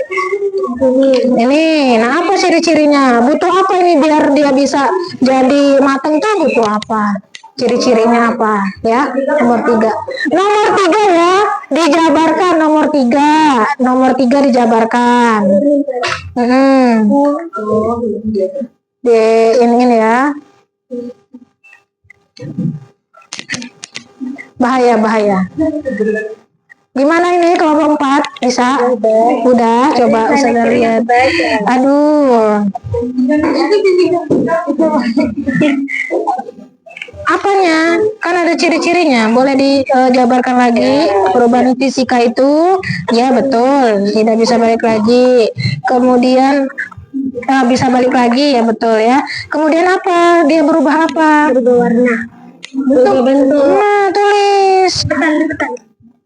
ini, nah apa ciri-cirinya? Butuh apa ini biar dia bisa jadi mateng tuh? Butuh apa? Ciri-cirinya apa? Ya, nomor 3. Nomor 3 ya, dijabarkan nomor 3. Nomor 3 dijabarkan. Ini ya. Bahaya. Gimana ini kelompok 4? Bisa? Udah, coba Ustazah lihat. Aduh. Apanya? Kan ada ciri-cirinya. Boleh dijabarkan lagi perubahan fisika itu? Ya betul, tidak bisa balik lagi. Kemudian bisa balik lagi, ya betul ya. Kemudian apa? Dia berubah apa? Berubah warna. Berubah bentuk. Nah, tulis. Tekan.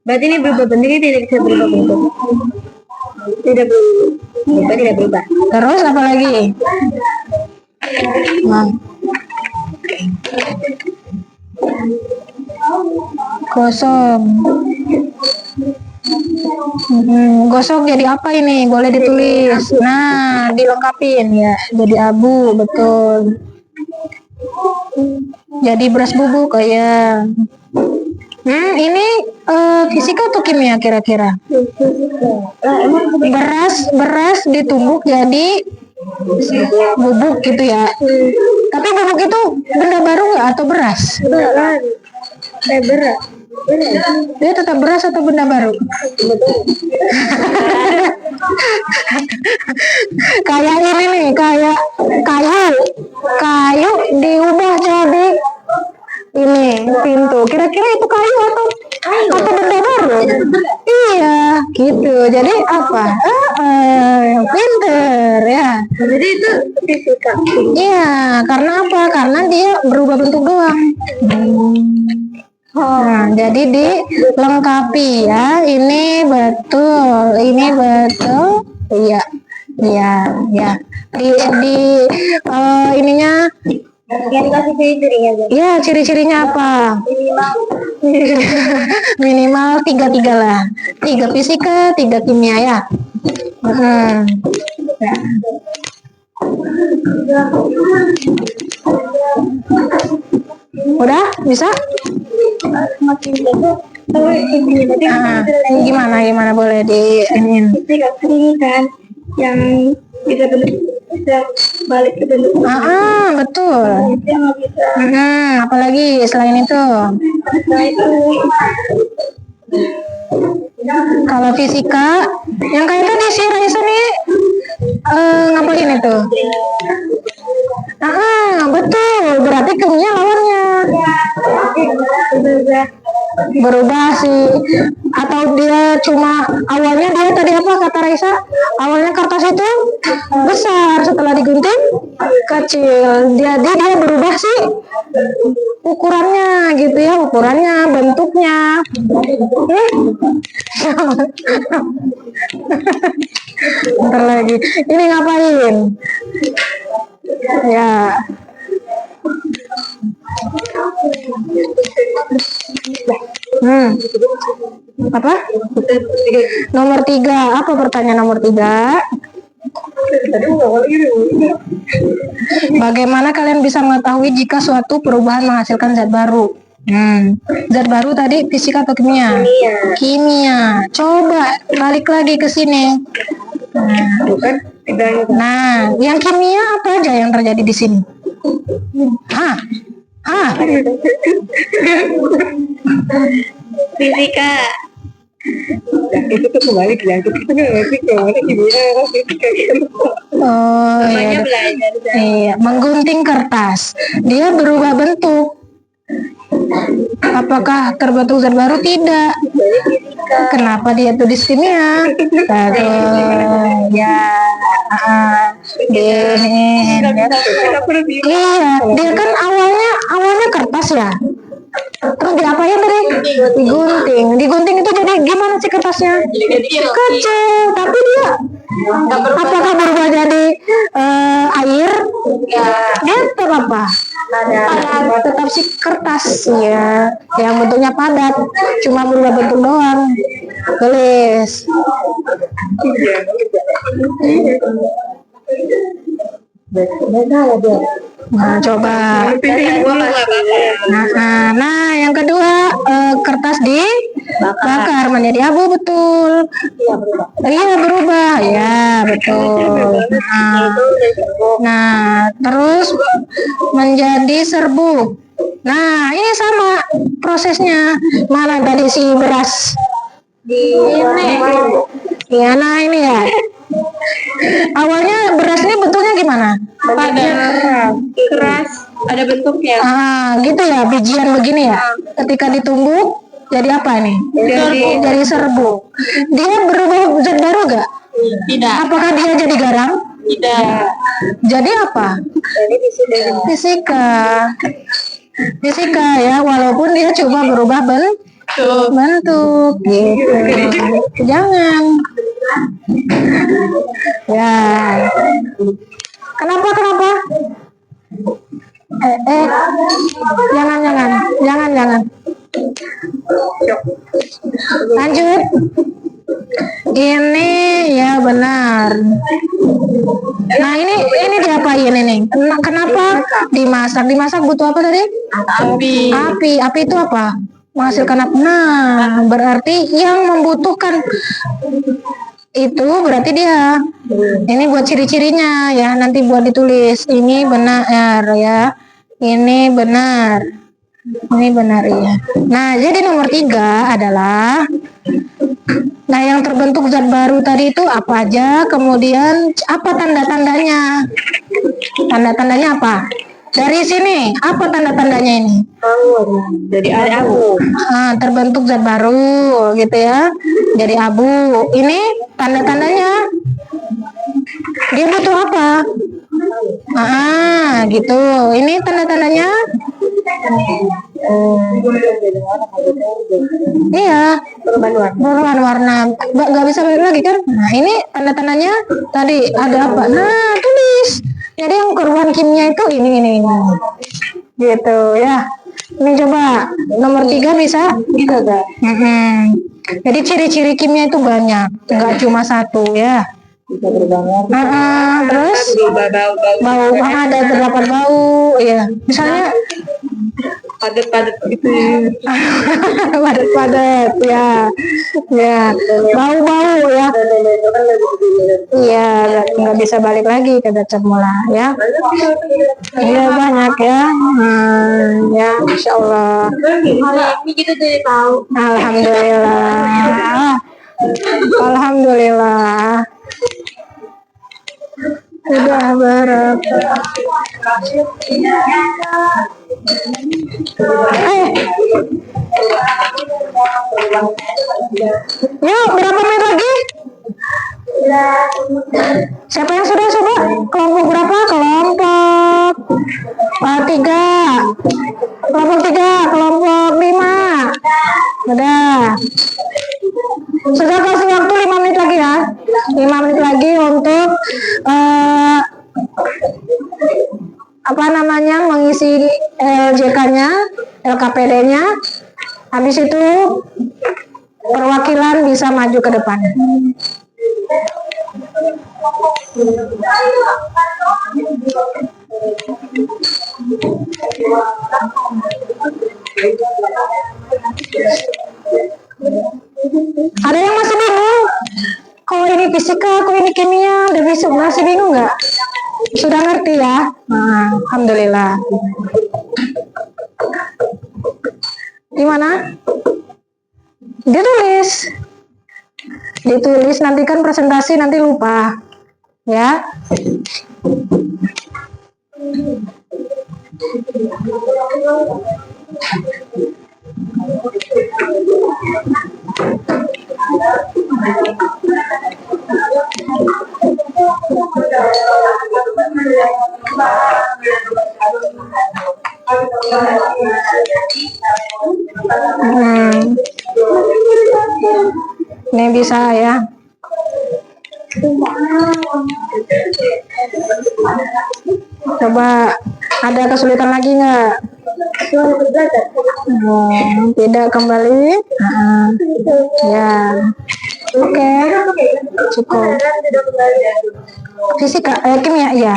Berarti ini berubah bentuk, ini tidak bisa berubah bentuk. Tidak berubah. Terus apa lagi? Nah. Gosok. Gosok jadi apa ini? Boleh ditulis. Nah, dilengkapin ya. Jadi abu, betul. Jadi beras bubuk kayak. Ini fisika atau kimia kira-kira? Beras ditumbuk jadi bubuk gitu ya. Tapi bubuk itu benda baru nggak atau beras? Beras. Dia tetap beras atau benda baru? Kayak ini nih, kayak kayu diubah jadi ini pintu. Kira-kira itu kayu atau benda baru? Iya, gitu. Jadi apa? Pinter ya. Jadi itu fisika. Iya, karena apa? Karena dia berubah bentuk doang. Nah, jadi dilengkapi ya. Ini betul. Iya. Ininya. Yang dikasih ciri-cirinya. Ya, ciri-cirinya apa? Minimal 3 lah. 3 fisika, 3 kimia ya. Udah bisa? Gimana boleh diinin? Ini kan yang bisa balik ke bentuk. Betul. Apalagi selain itu? Kalau fisika, yang kayak tadi si Raisa nih ngapain itu? Betul. Berarti kimia lawannya berubah sih, atau dia cuma awalnya dia tadi apa kata Raisa? Awalnya kertas itu besar, setelah digunting kecil. Dia berubah sih ukurannya gitu ya, bentuknya. Bentar lagi. Ini ngapain? Ya. Apa? Nomor 3. Apa pertanyaan nomor 3? Bagaimana kalian bisa mengetahui jika suatu perubahan menghasilkan zat baru? Zat baru tadi fisika atau kimia? Kimia. Coba balik lagi ke sini. Nah, yang kimia apa aja yang terjadi di sini? Fisika. Itu tuh kembali bilang itu kimia fisika gitu. Oh iya. Iya, menggunting kertas. Dia berubah bentuk. Apakah terbentuk zat baru? Tidak. Kenapa dia tulis kimia? Iya, dia kan awalnya kertas ya. Terus diapain tadi? Digunting itu jadi gimana sih kertasnya? Kecil, tapi dia apakah berubah jadi air? Dia tetap apa? Tetap si kertas ya, yang bentuknya padat, cuma berubah bentuk doang. Tulis. Nah, coba. Nah, yang kedua kertas dibakar menjadi abu, betul. Iya, berubah. Ya, betul. Nah, terus menjadi serbuk. Nah, ini sama prosesnya. Mana tadi si beras? di ini. Iya, nah ini ya. Awalnya beras ini bentuknya gimana? Padat, keras, ada bentuknya. Gitu ya, bijian begini ya. Ketika ditumbuk, jadi apa nih? Jadi serbuk. Dia berubah zat baru gak? Tidak. Apakah dia jadi garam? Tidak. Jadi apa? Jadi Fisika. Fisika ya, walaupun dia cuma berubah bentuk gitu. Jangan. Ya. Kenapa? Jangan. Lanjut. Ini ya benar. Nah ini diapain ini? Kenapa dimasak? Dimasak butuh apa tadi? Api itu apa? Menghasilkan api. Nah, berarti yang membutuhkan itu berarti dia. Ini buat ciri-cirinya ya. Nanti buat ditulis. Ini benar ya. Ini benar ya. Nah, jadi nomor 3 adalah. Nah, yang terbentuk zat baru tadi itu apa aja? Kemudian apa tanda-tandanya? Tanda-tandanya apa? Dari sini, apa tanda-tandanya ini? Jadi ada abu. Terbentuk zat baru, gitu ya. Jadi abu. Ini tanda-tandanya. Dia butuh apa? Gitu. Ini tanda-tandanya. Iya, perubahan warna. Nggak bisa balik lagi kan? Nah, ini tanda-tandanya tadi ada apa? Nah, tulis. Jadi yang perubahan kimia itu ini. Gitu ya. Ini coba nomor 3 bisa? Bisa gak? Jadi ciri-ciri kimia itu banyak, nggak cuma satu ya. Bisa berubah. Terus bau, ada terdapat bau, ya. Misalnya padat gitu. padat ya, bau ya. Iya, nggak bisa balik lagi ke zat semula ya. Iya banyak ya. Ya, insya Allah. Ini gitu jadi tahu. Alhamdulillah. Sudah berapa? Yuk, berapa menit lagi? Siapa yang sudah coba? Kelompok berapa? Kelompok 3. Kelompok 3, kelompok 5. Udah. Sudah kasih waktu 5 menit lagi ya. 5 menit lagi untuk mengisi LJK-nya, LKPD-nya. Habis itu perwakilan bisa maju ke depan. Ada yang masih bingung? Kok ini fisika, kok ini kimia? Udah masih bingung nggak? Sudah ngerti ya? Alhamdulillah. Gimana? Ditulis, nanti kan presentasi nanti lupa. Ya. Ini bisa ya. Coba ada kesulitan lagi nggak? Tidak kembali. Ya. Oke. Cukup. Fisika, kimia ya.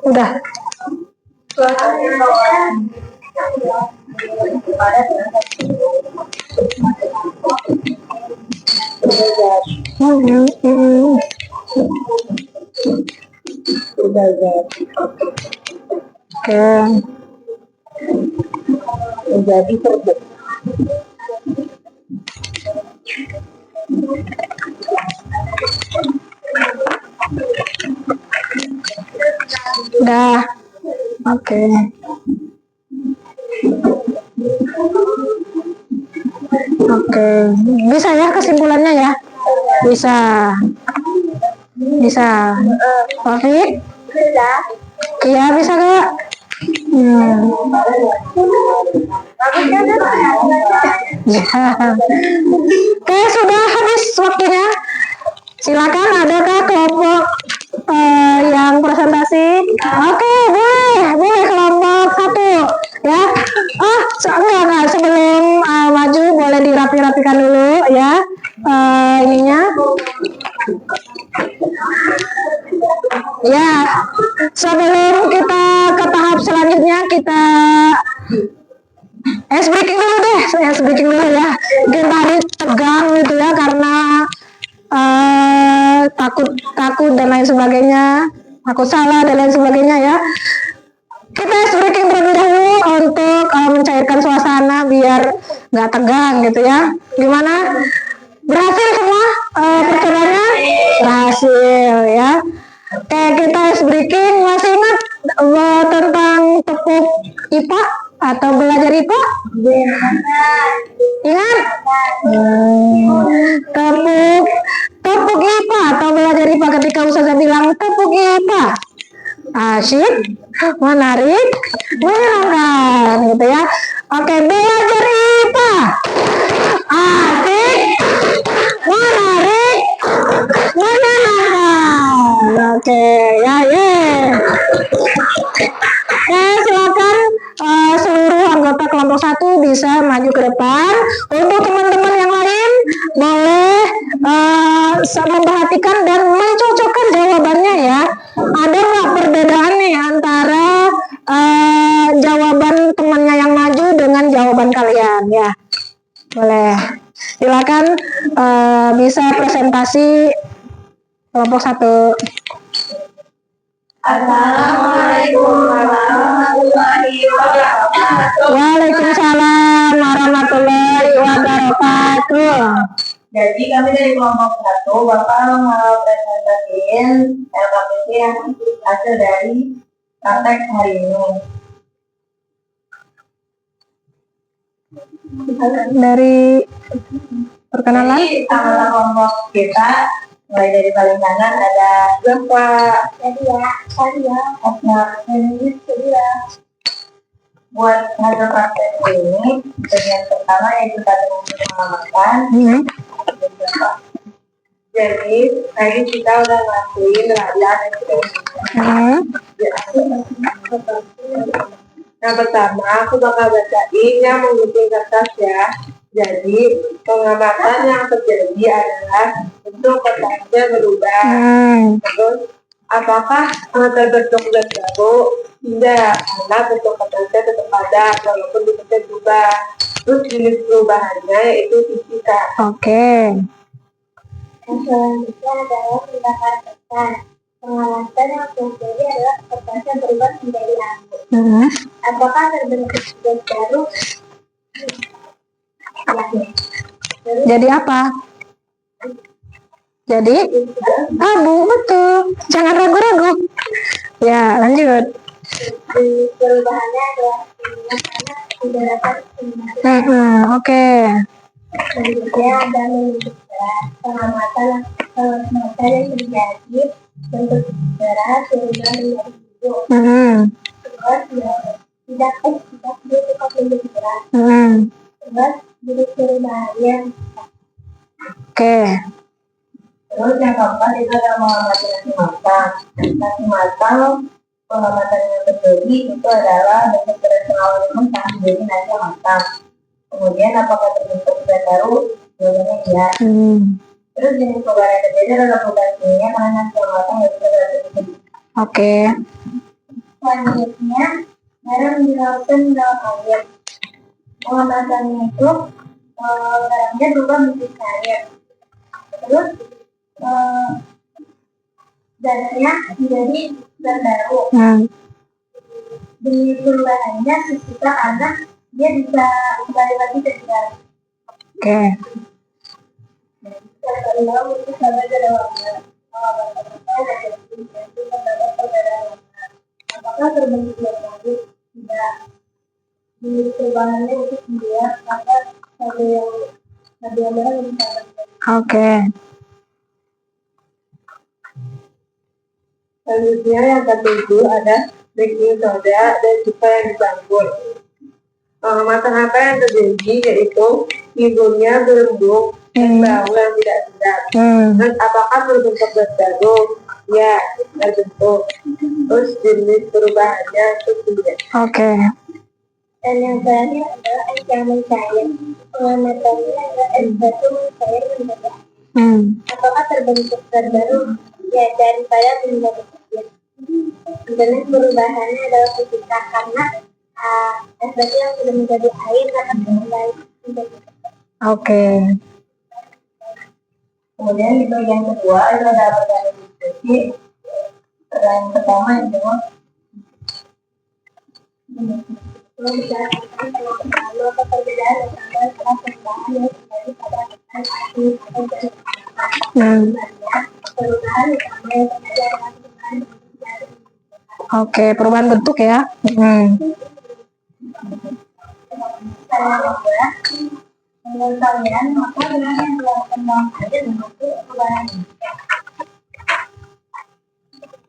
Udah. Menjadi terbit. Udah. Oke. Oke. Bisa ya kesimpulannya ya? Bisa. Bisa. Taufik? Bisa. Iya, bisa Kak? Ya. Oke, sudah habis waktunya. Silakan, adakah kelompok yang presentasi? Oke, boleh kelompok 1 ya. Enggak, sebelum maju boleh dirapi-rapikan dulu ya ininya. Ya, sebelum kita ke tahap selanjutnya kita ice breaking dulu deh, ice breaking dulu ya. Mungkin tadi tegang gitu ya karena takut dan lain sebagainya, takut salah dan lain sebagainya ya. Kita ice breaking terlebih dahulu untuk mencairkan suasana biar nggak tegang gitu ya. Gimana? Berhasil semua percobanya? Berhasil ya. Oke, kita ice breaking. Masih ingat tentang tepuk IPA atau belajar IPA? Ingat? Tepuk IPA atau belajar IPA ketika Ustazah bilang tepuk IPA. Asyik, menarik, menyenangkan gitu ya. Oke, belajar IPA. Asik, menarik, menyenangkan. Oke, ya. Silakan seluruh anggota kelompok 1 bisa maju ke depan. Untuk teman-teman yang lain boleh memperhatikan dan mencocokkan jawabannya ya. Ada nggak perbedaan nih antara jawaban temannya yang maju dengan jawaban kalian ya? Boleh. Silakan bisa presentasi kelompok 1. Assalamualaikum warahmatullahi wabarakatuh. Waalaikumsalam warahmatullahi wabarakatuh. Jadi kami dari kelompok 1 bakal presentasiin LKPP yang hasil dari praktek hari ini. Dari perkenalan. Jadi anggota kelompok kita mulai dari paling kanan ada Bapak saya buat hasil praktek ini bagian pertama yaitu tadi pengamatan. Jadi tadi kita udah ngelakuin rakyat yang pertama aku bakal bacain yang menggunting kertas ya. Jadi pengamatan yang terjadi adalah bentuk kertasnya berubah. Terus apakah terbentuk zat baru? Tidak, karena bentuk kertasnya tetap ada walaupun bentuknya berubah. Terus jenis perubahannya yaitu fisika. Oke. Yang selanjutnya adalah tindakan kertas. Pengamatan yang terjadi adalah kertasnya berubah menjadi abu. Apakah terbentuk zat baru? Jadi apa? Jadi abu, betul. Jangan ragu-ragu. Ya, lanjut. Perubahannya adalah karena udara Oke. selanjutnya ada pengamatan yang terjadi bentuk udara sehingga menjadi hijau. Terus tidak dia tetap menjadi berat. Terus jenis perubahannya. Oke. Terus yang keempat itu adalah pengamatan nasi matang. Pengamatan yang terjadi itu adalah bentuk beras yang awalnya mentah menjadi nasi matang. Kemudian apakah terbentuk beras baru? Jawabannya iya. Terus jenis perubahan yang terjadi adalah perubahan kimia karena nasi yang matang dan juga beras terjadi. Oke. Selanjutnya Garam dilarutkan dalam air. Pengemasannya itu garamnya berubah menjadi cair. Terus zatnya menjadi zat baru. Di perubahannya ketika anak dia bisa kembali lagi ke garam. Oke. Apakah terbentuk yang baru? Tidak. Di perubahannya itu dia akan ada yang baru. Oke. Selanjutnya yang ketujuh ada baking soda dan cuka yang dicampur. Pengamasan apa yang terjadi yaitu timbulnya berembuk dan bau yang tidak sedap. Dan apakah berbentuk zat baru? Ya, terbentuk. Terus jenis perubahannya itu tidak. Oke. Dan yang terakhir adalah es yang mencair. Pengamasannya adalah es batu mencair mendadak. Apakah terbentuk zat baru? Ya, daripada menjadi cair. Jenis perubahannya adalah fisika karena es batu yang sudah menjadi air akan kembali menjadi. Oke. Kemudian di bagian kedua itu ada pertanyaan diskusi. Pertanyaan pertama itu apa perbedaan antara kelas perubahan yang terjadi pada perubahan utama yang terjadi pada perubahan. Oke, perubahan bentuk ya. Menurut kalian, maka dengan yang dilakukan dalam air membentuk perubahan.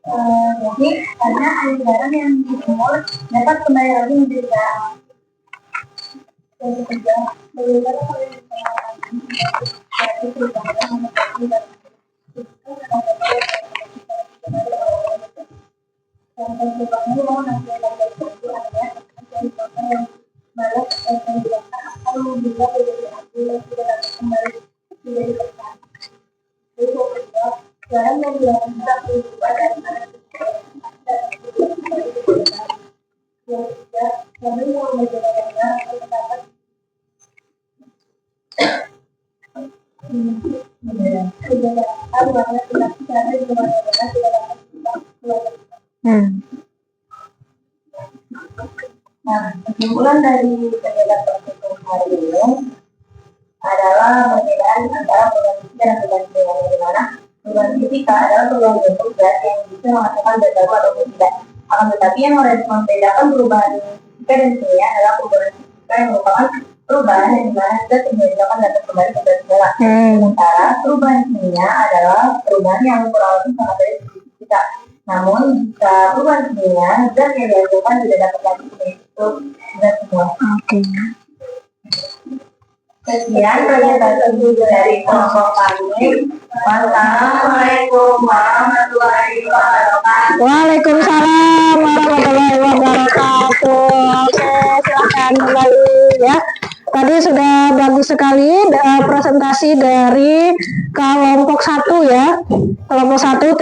Jadi, karena air garam yang dijemur dapat kembali lagi menjadi garam. Yang ketiga, bagaimana kalian kesimpulan dari kegiatan praktikum hari ini adalah perbedaan antara perubahan fisika dan perubahan kimia, di mana perubahan fisika adalah perubahan bentuk zat yang bisa menghasilkan zat baru ataupun tidak. Akan tetapi yang membedakan perubahan fisika dan kimia adalah perubahan fisika yang merupakan perubahan yang dimana zat yang dihasilkan dapat kembali ke zat semula. Sementara perubahan kimia adalah perubahan yang kurang lebih sama dari fisika. Namun jika perubahan kimia zat yang dihasilkan tidak dapat lagi untuk zat semula. Oke. Sekian pernyataan dari kelompok kami. Wassalamualaikum warahmatullahi wabarakatuh. Waalaikumsalam warahmatullahi wabarakatuh. Oke, silakan kembali ya. Tadi sudah bagus sekali presentasi dari kelompok 1 ya. Kelompok 1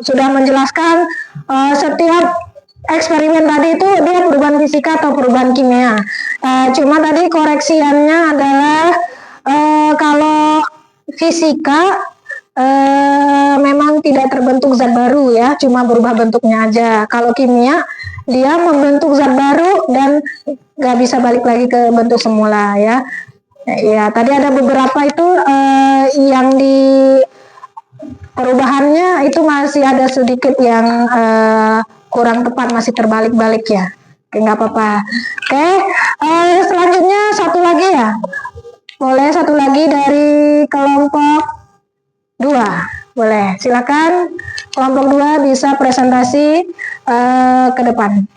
sudah menjelaskan setiap eksperimen tadi itu dia perubahan fisika atau perubahan kimia. Cuma tadi koreksiannya adalah kalau fisika memang tidak terbentuk zat baru ya, cuma berubah bentuknya aja. Kalau kimia dia membentuk zat baru dan nggak bisa balik lagi ke bentuk semula ya. Ya tadi ada beberapa itu yang di perubahannya itu masih ada sedikit yang kurang tepat, masih terbalik-balik ya. Oke, nggak apa-apa. Oke, selanjutnya satu lagi ya. Boleh satu lagi dari kelompok 2. Boleh, silakan kelompok 2 bisa presentasi ke depan.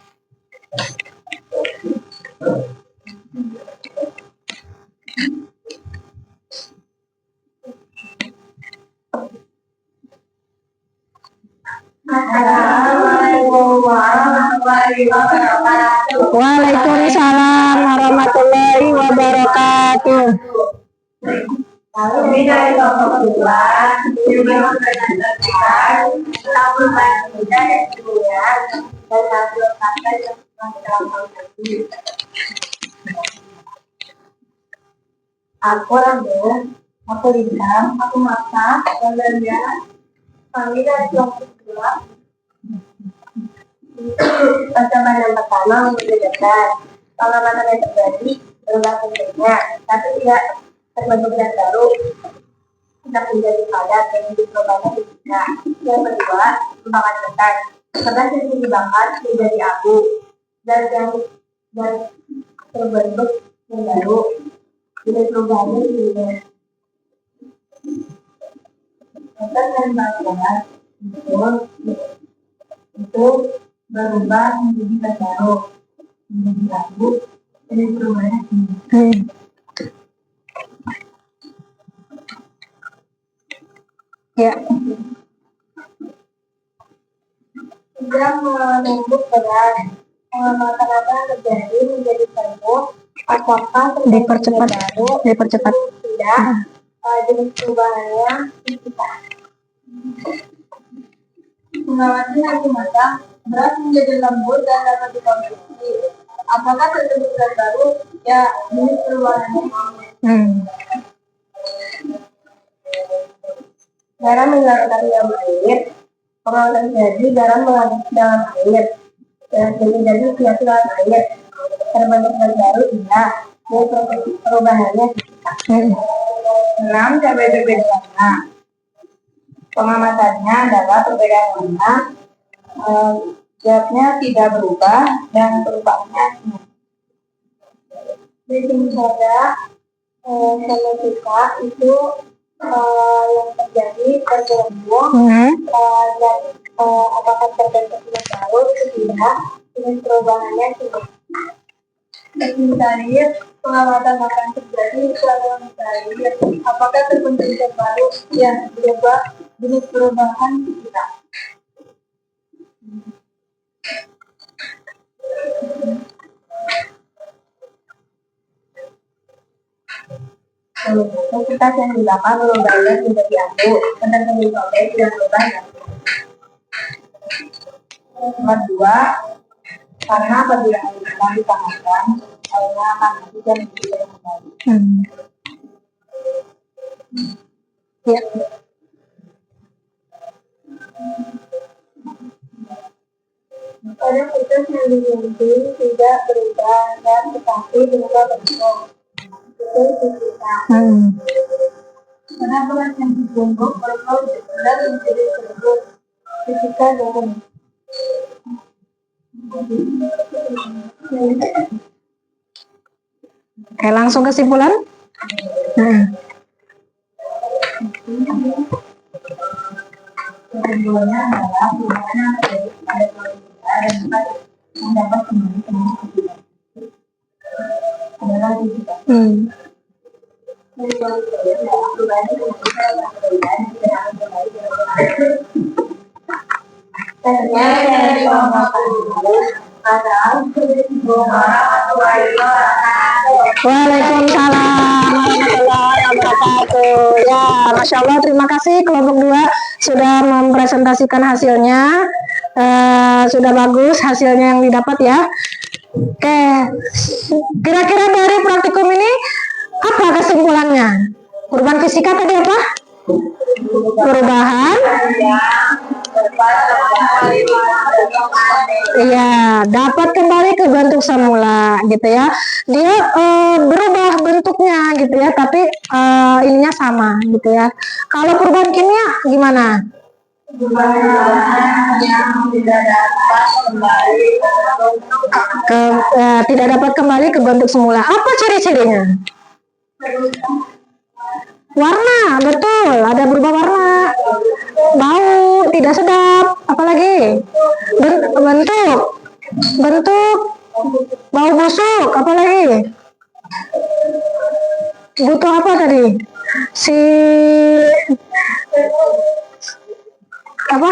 Assalamualaikum warahmatullahi wabarakatuh. Waalaikumsalam warahmatullahi wabarakatuh. Kami dari kelompok 2 juga mempresentasikan tentang perubahan fisika dan kimia dari hasil kata yang telah kita lakukan tadi. Aku ambil, aku lihat, aku masak, dan lihat, kami dari kelompok kedua. Percobaan yang pertama membedakan pengamanan yang terjadi berubah bentuknya, tapi tidak terbentuk yang baru, tidak menjadi padat dan diperbanyak fisika. Yang kedua, tembakan ketan. Kertas yang dibakar menjadi abu dan terbentuk yang baru. Jenis perubahannya juga. Kertas yang dibakar itu berubah menjadi gas baru, menjadi abu. Jenis perubahannya Ya. Sedang menunggu berat, pengamatan apa yang terjadi menjadi penuh, apakah Dipercepat. tidak, jenis perubahannya fisika. Mengamati hasil matang, beras menjadi lembut dan dapat dikonsumsi. Apakah terjadi beras baru? Ya, jenis perubahannya. Garam mengeluarkan dalam air. Pengawatan jadi garam mengalir dalam air. Dan jadi biasa dalam air. Terbentuk gas baru tidak. Jadi perubahannya fisika. 6. Cabai berbeda warna. Pengamatannya adalah perbedaan warna. Zatnya tidak berubah dan perubahannya baking soda sama suka itu yang terjadi tergabung dan apakah terbentuk yang baru atau tidak, jenis perubahannya tidak. Cair, pengamatan akan terjadi setelah cair, apakah terbentuk yang baru yang berubah, jenis perubahan tidak. Kertas yang dibakar berubahnya menjadi abu, kertas yang disobek tidak berubah menjadi abu. Nomor 2, karena apabila air sedang dipanaskan, airnya akan habis dan tidak kembali. Ya. Pada kertas yang digunting tidak berubah dan tetapi berubah bentuk. Itu fisika. Pada beras yang ditumbuk berubah dan menjadi tersebut. Fisika dan Oke, langsung kesimpulan. Kesimpulannya adalah perubahan yang terjadi pada kelompok dan dapat kembali ke adalah fisika. Waalaikumsalam warahmatullahi wabarakatuh. Ya, Masya Allah, terima kasih kelompok 2 sudah mempresentasikan hasilnya. Sudah bagus hasilnya yang didapat ya. Oke, kira-kira dari praktikum ini apa kesimpulannya? Perubahan fisika tadi apa? Perubahan. Iya, dapat kembali ke bentuk semula gitu ya. Dia berubah bentuknya gitu ya, tapi ininya sama gitu ya. Kalau perubahan kimia gimana? Tidak dapat kembali ke bentuk semula. Apa ciri-cirinya? Warna, betul. Ada berubah warna. Bau, tidak sedap. Apalagi? Bentuk. Bau busuk. Apalagi? Butuh apa tadi? Apa?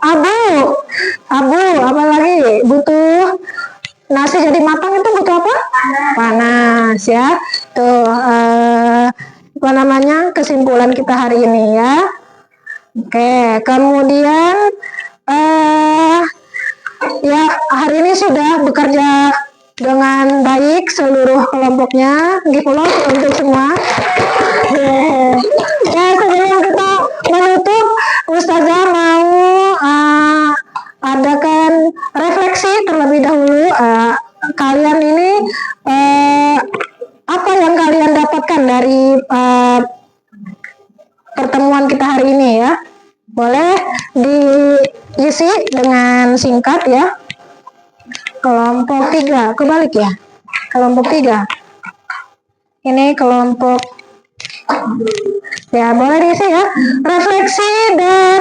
Abu. Apalagi? Butuh nasi jadi matang itu butuh apa? Panas ya. Tuh. Apa namanya, kesimpulan kita hari ini ya. Oke, kemudian Ya, hari ini sudah bekerja dengan baik seluruh kelompoknya. Gitu loh untuk semua. Ya, sebelum kita menutup, Ustazah mau adakan refleksi terlebih dahulu. Kalian ini apa yang kalian dapatkan dari pertemuan kita hari ini ya? Boleh diisi dengan singkat ya. Kelompok 3, kebalik ya. Kelompok 3. Ini kelompok ya, boleh diisi ya. Refleksi dan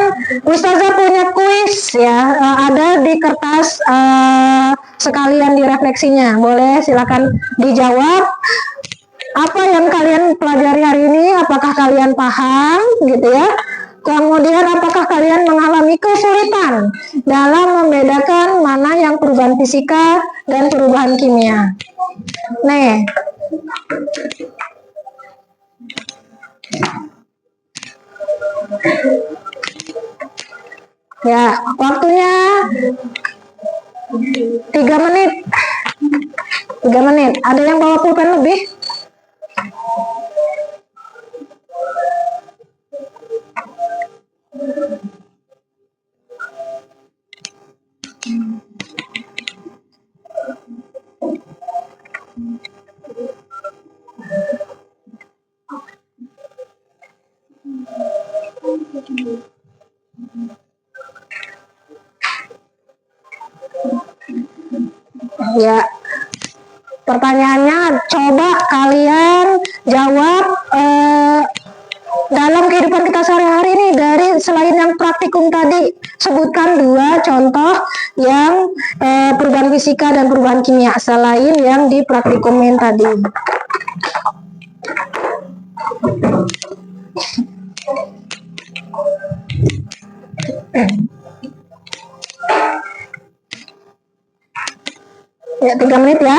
Ustazah punya kuis ya. Ada di kertas sekalian di refleksinya. Boleh silakan dijawab. Apa yang kalian pelajari hari ini? Apakah kalian paham gitu ya? Kemudian apakah kalian mengalami kesulitan dalam membedakan mana yang perubahan fisika dan perubahan kimia? Nih. Ya, waktunya 3 menit. 3 menit. Ada yang bawa pulpen lebih? Ya, pertanyaannya coba kalian jawab dalam kehidupan kita sehari-hari ini, dari selain yang praktikum tadi, sebutkan 2 contoh yang perubahan fisika dan perubahan kimia selain yang di praktikumin tadi. Ya, 3 menit ya.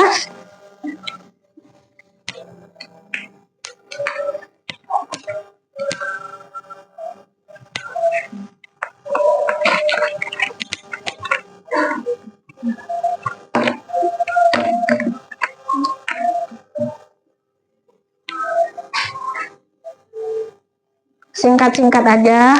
Singkat-singkat aja.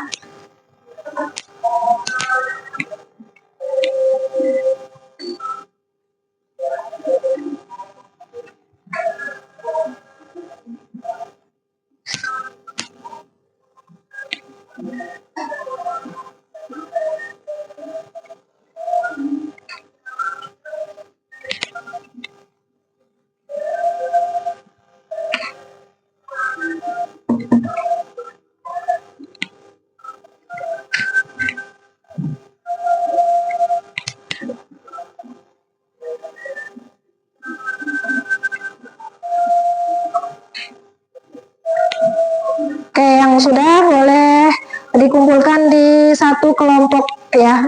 Oke, yang sudah boleh dikumpulkan di satu kelompok ya,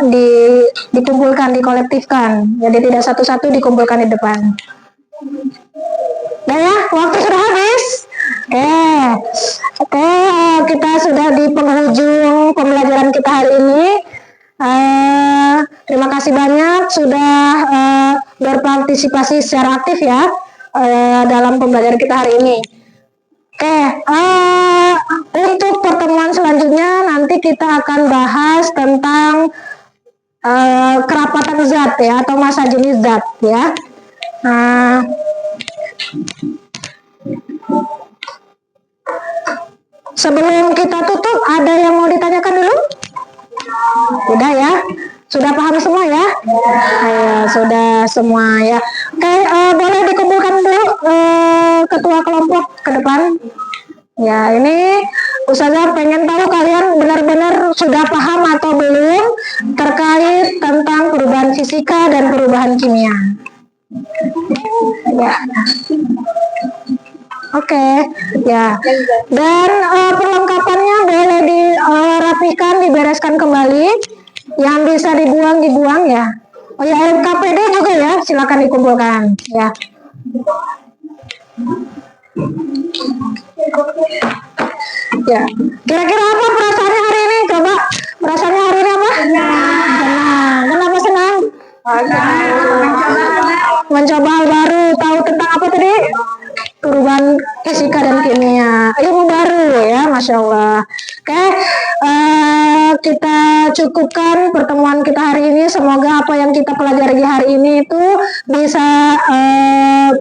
dikumpulkan, dikolektifkan. Jadi tidak satu-satu, dikumpulkan di depan. Nah ya, waktu sudah habis. Oke, kita sudah di penghujung pembelajaran kita hari ini. Terima kasih banyak sudah berpartisipasi secara aktif ya dalam pembelajaran kita hari ini. Untuk pertemuan selanjutnya nanti kita akan bahas tentang kerapatan zat ya, atau massa jenis zat ya. Sebelum kita tutup, ada yang mau ditanyakan dulu? Udah ya? Sudah paham semua ya? Ayo, sudah semua ya. Boleh dikumpulkan dulu ketua kelompok ke depan. Ya, ini Ustazah pengen tahu kalian benar-benar sudah paham atau belum terkait tentang perubahan fisika dan perubahan kimia. Ya. Oke, ya. Dan perlengkapannya boleh dirapikan, dibereskan kembali. Yang bisa dibuang ya. Oh ya, LKPD juga ya, silakan dikumpulkan ya. Ya, kira-kira apa perasaannya hari ini? Coba perasaannya hari ini apa? Senang. Kenapa senang? Mencoba hal baru. Tahu tentang apa tadi? Perubahan fisika dan kimia, ilmu baru ya, Masya Allah. Oke, kita cukupkan pertemuan kita hari ini. Semoga apa yang kita pelajari di hari ini itu bisa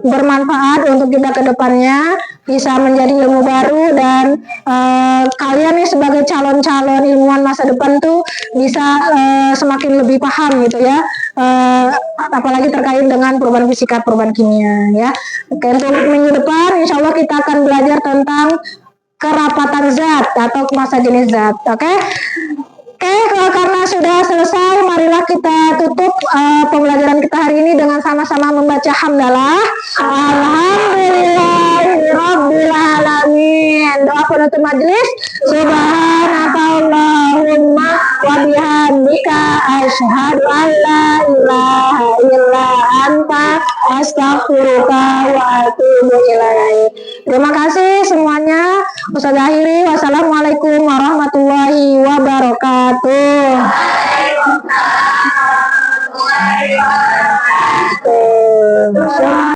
bermanfaat untuk kita ke depannya, bisa menjadi ilmu baru, dan kalian nih sebagai calon-calon ilmuwan masa depan tuh bisa semakin lebih paham gitu ya, apalagi terkait dengan perubahan fisika, perubahan kimia ya. Oke, untuk minggu depan insya Allah kita akan belajar tentang kerapatan zat atau massa jenis zat. Oke, karena sudah selesai, marilah kita tutup pembelajaran kita hari ini dengan sama-sama membaca hamdalah. Alhamdulillahirabbil alamin. Doa penutup majelis. Subhanakallahumma wa bihamdika asyhadu an la ilaha illa anta astaghfiruka wa atubu ilaik. Terima kasih semuanya. Ustazah akhiri, wassalamualaikum warahmatullahi wabarakatuh. Waalaikumsalam warahmatullahi wabarakatuh.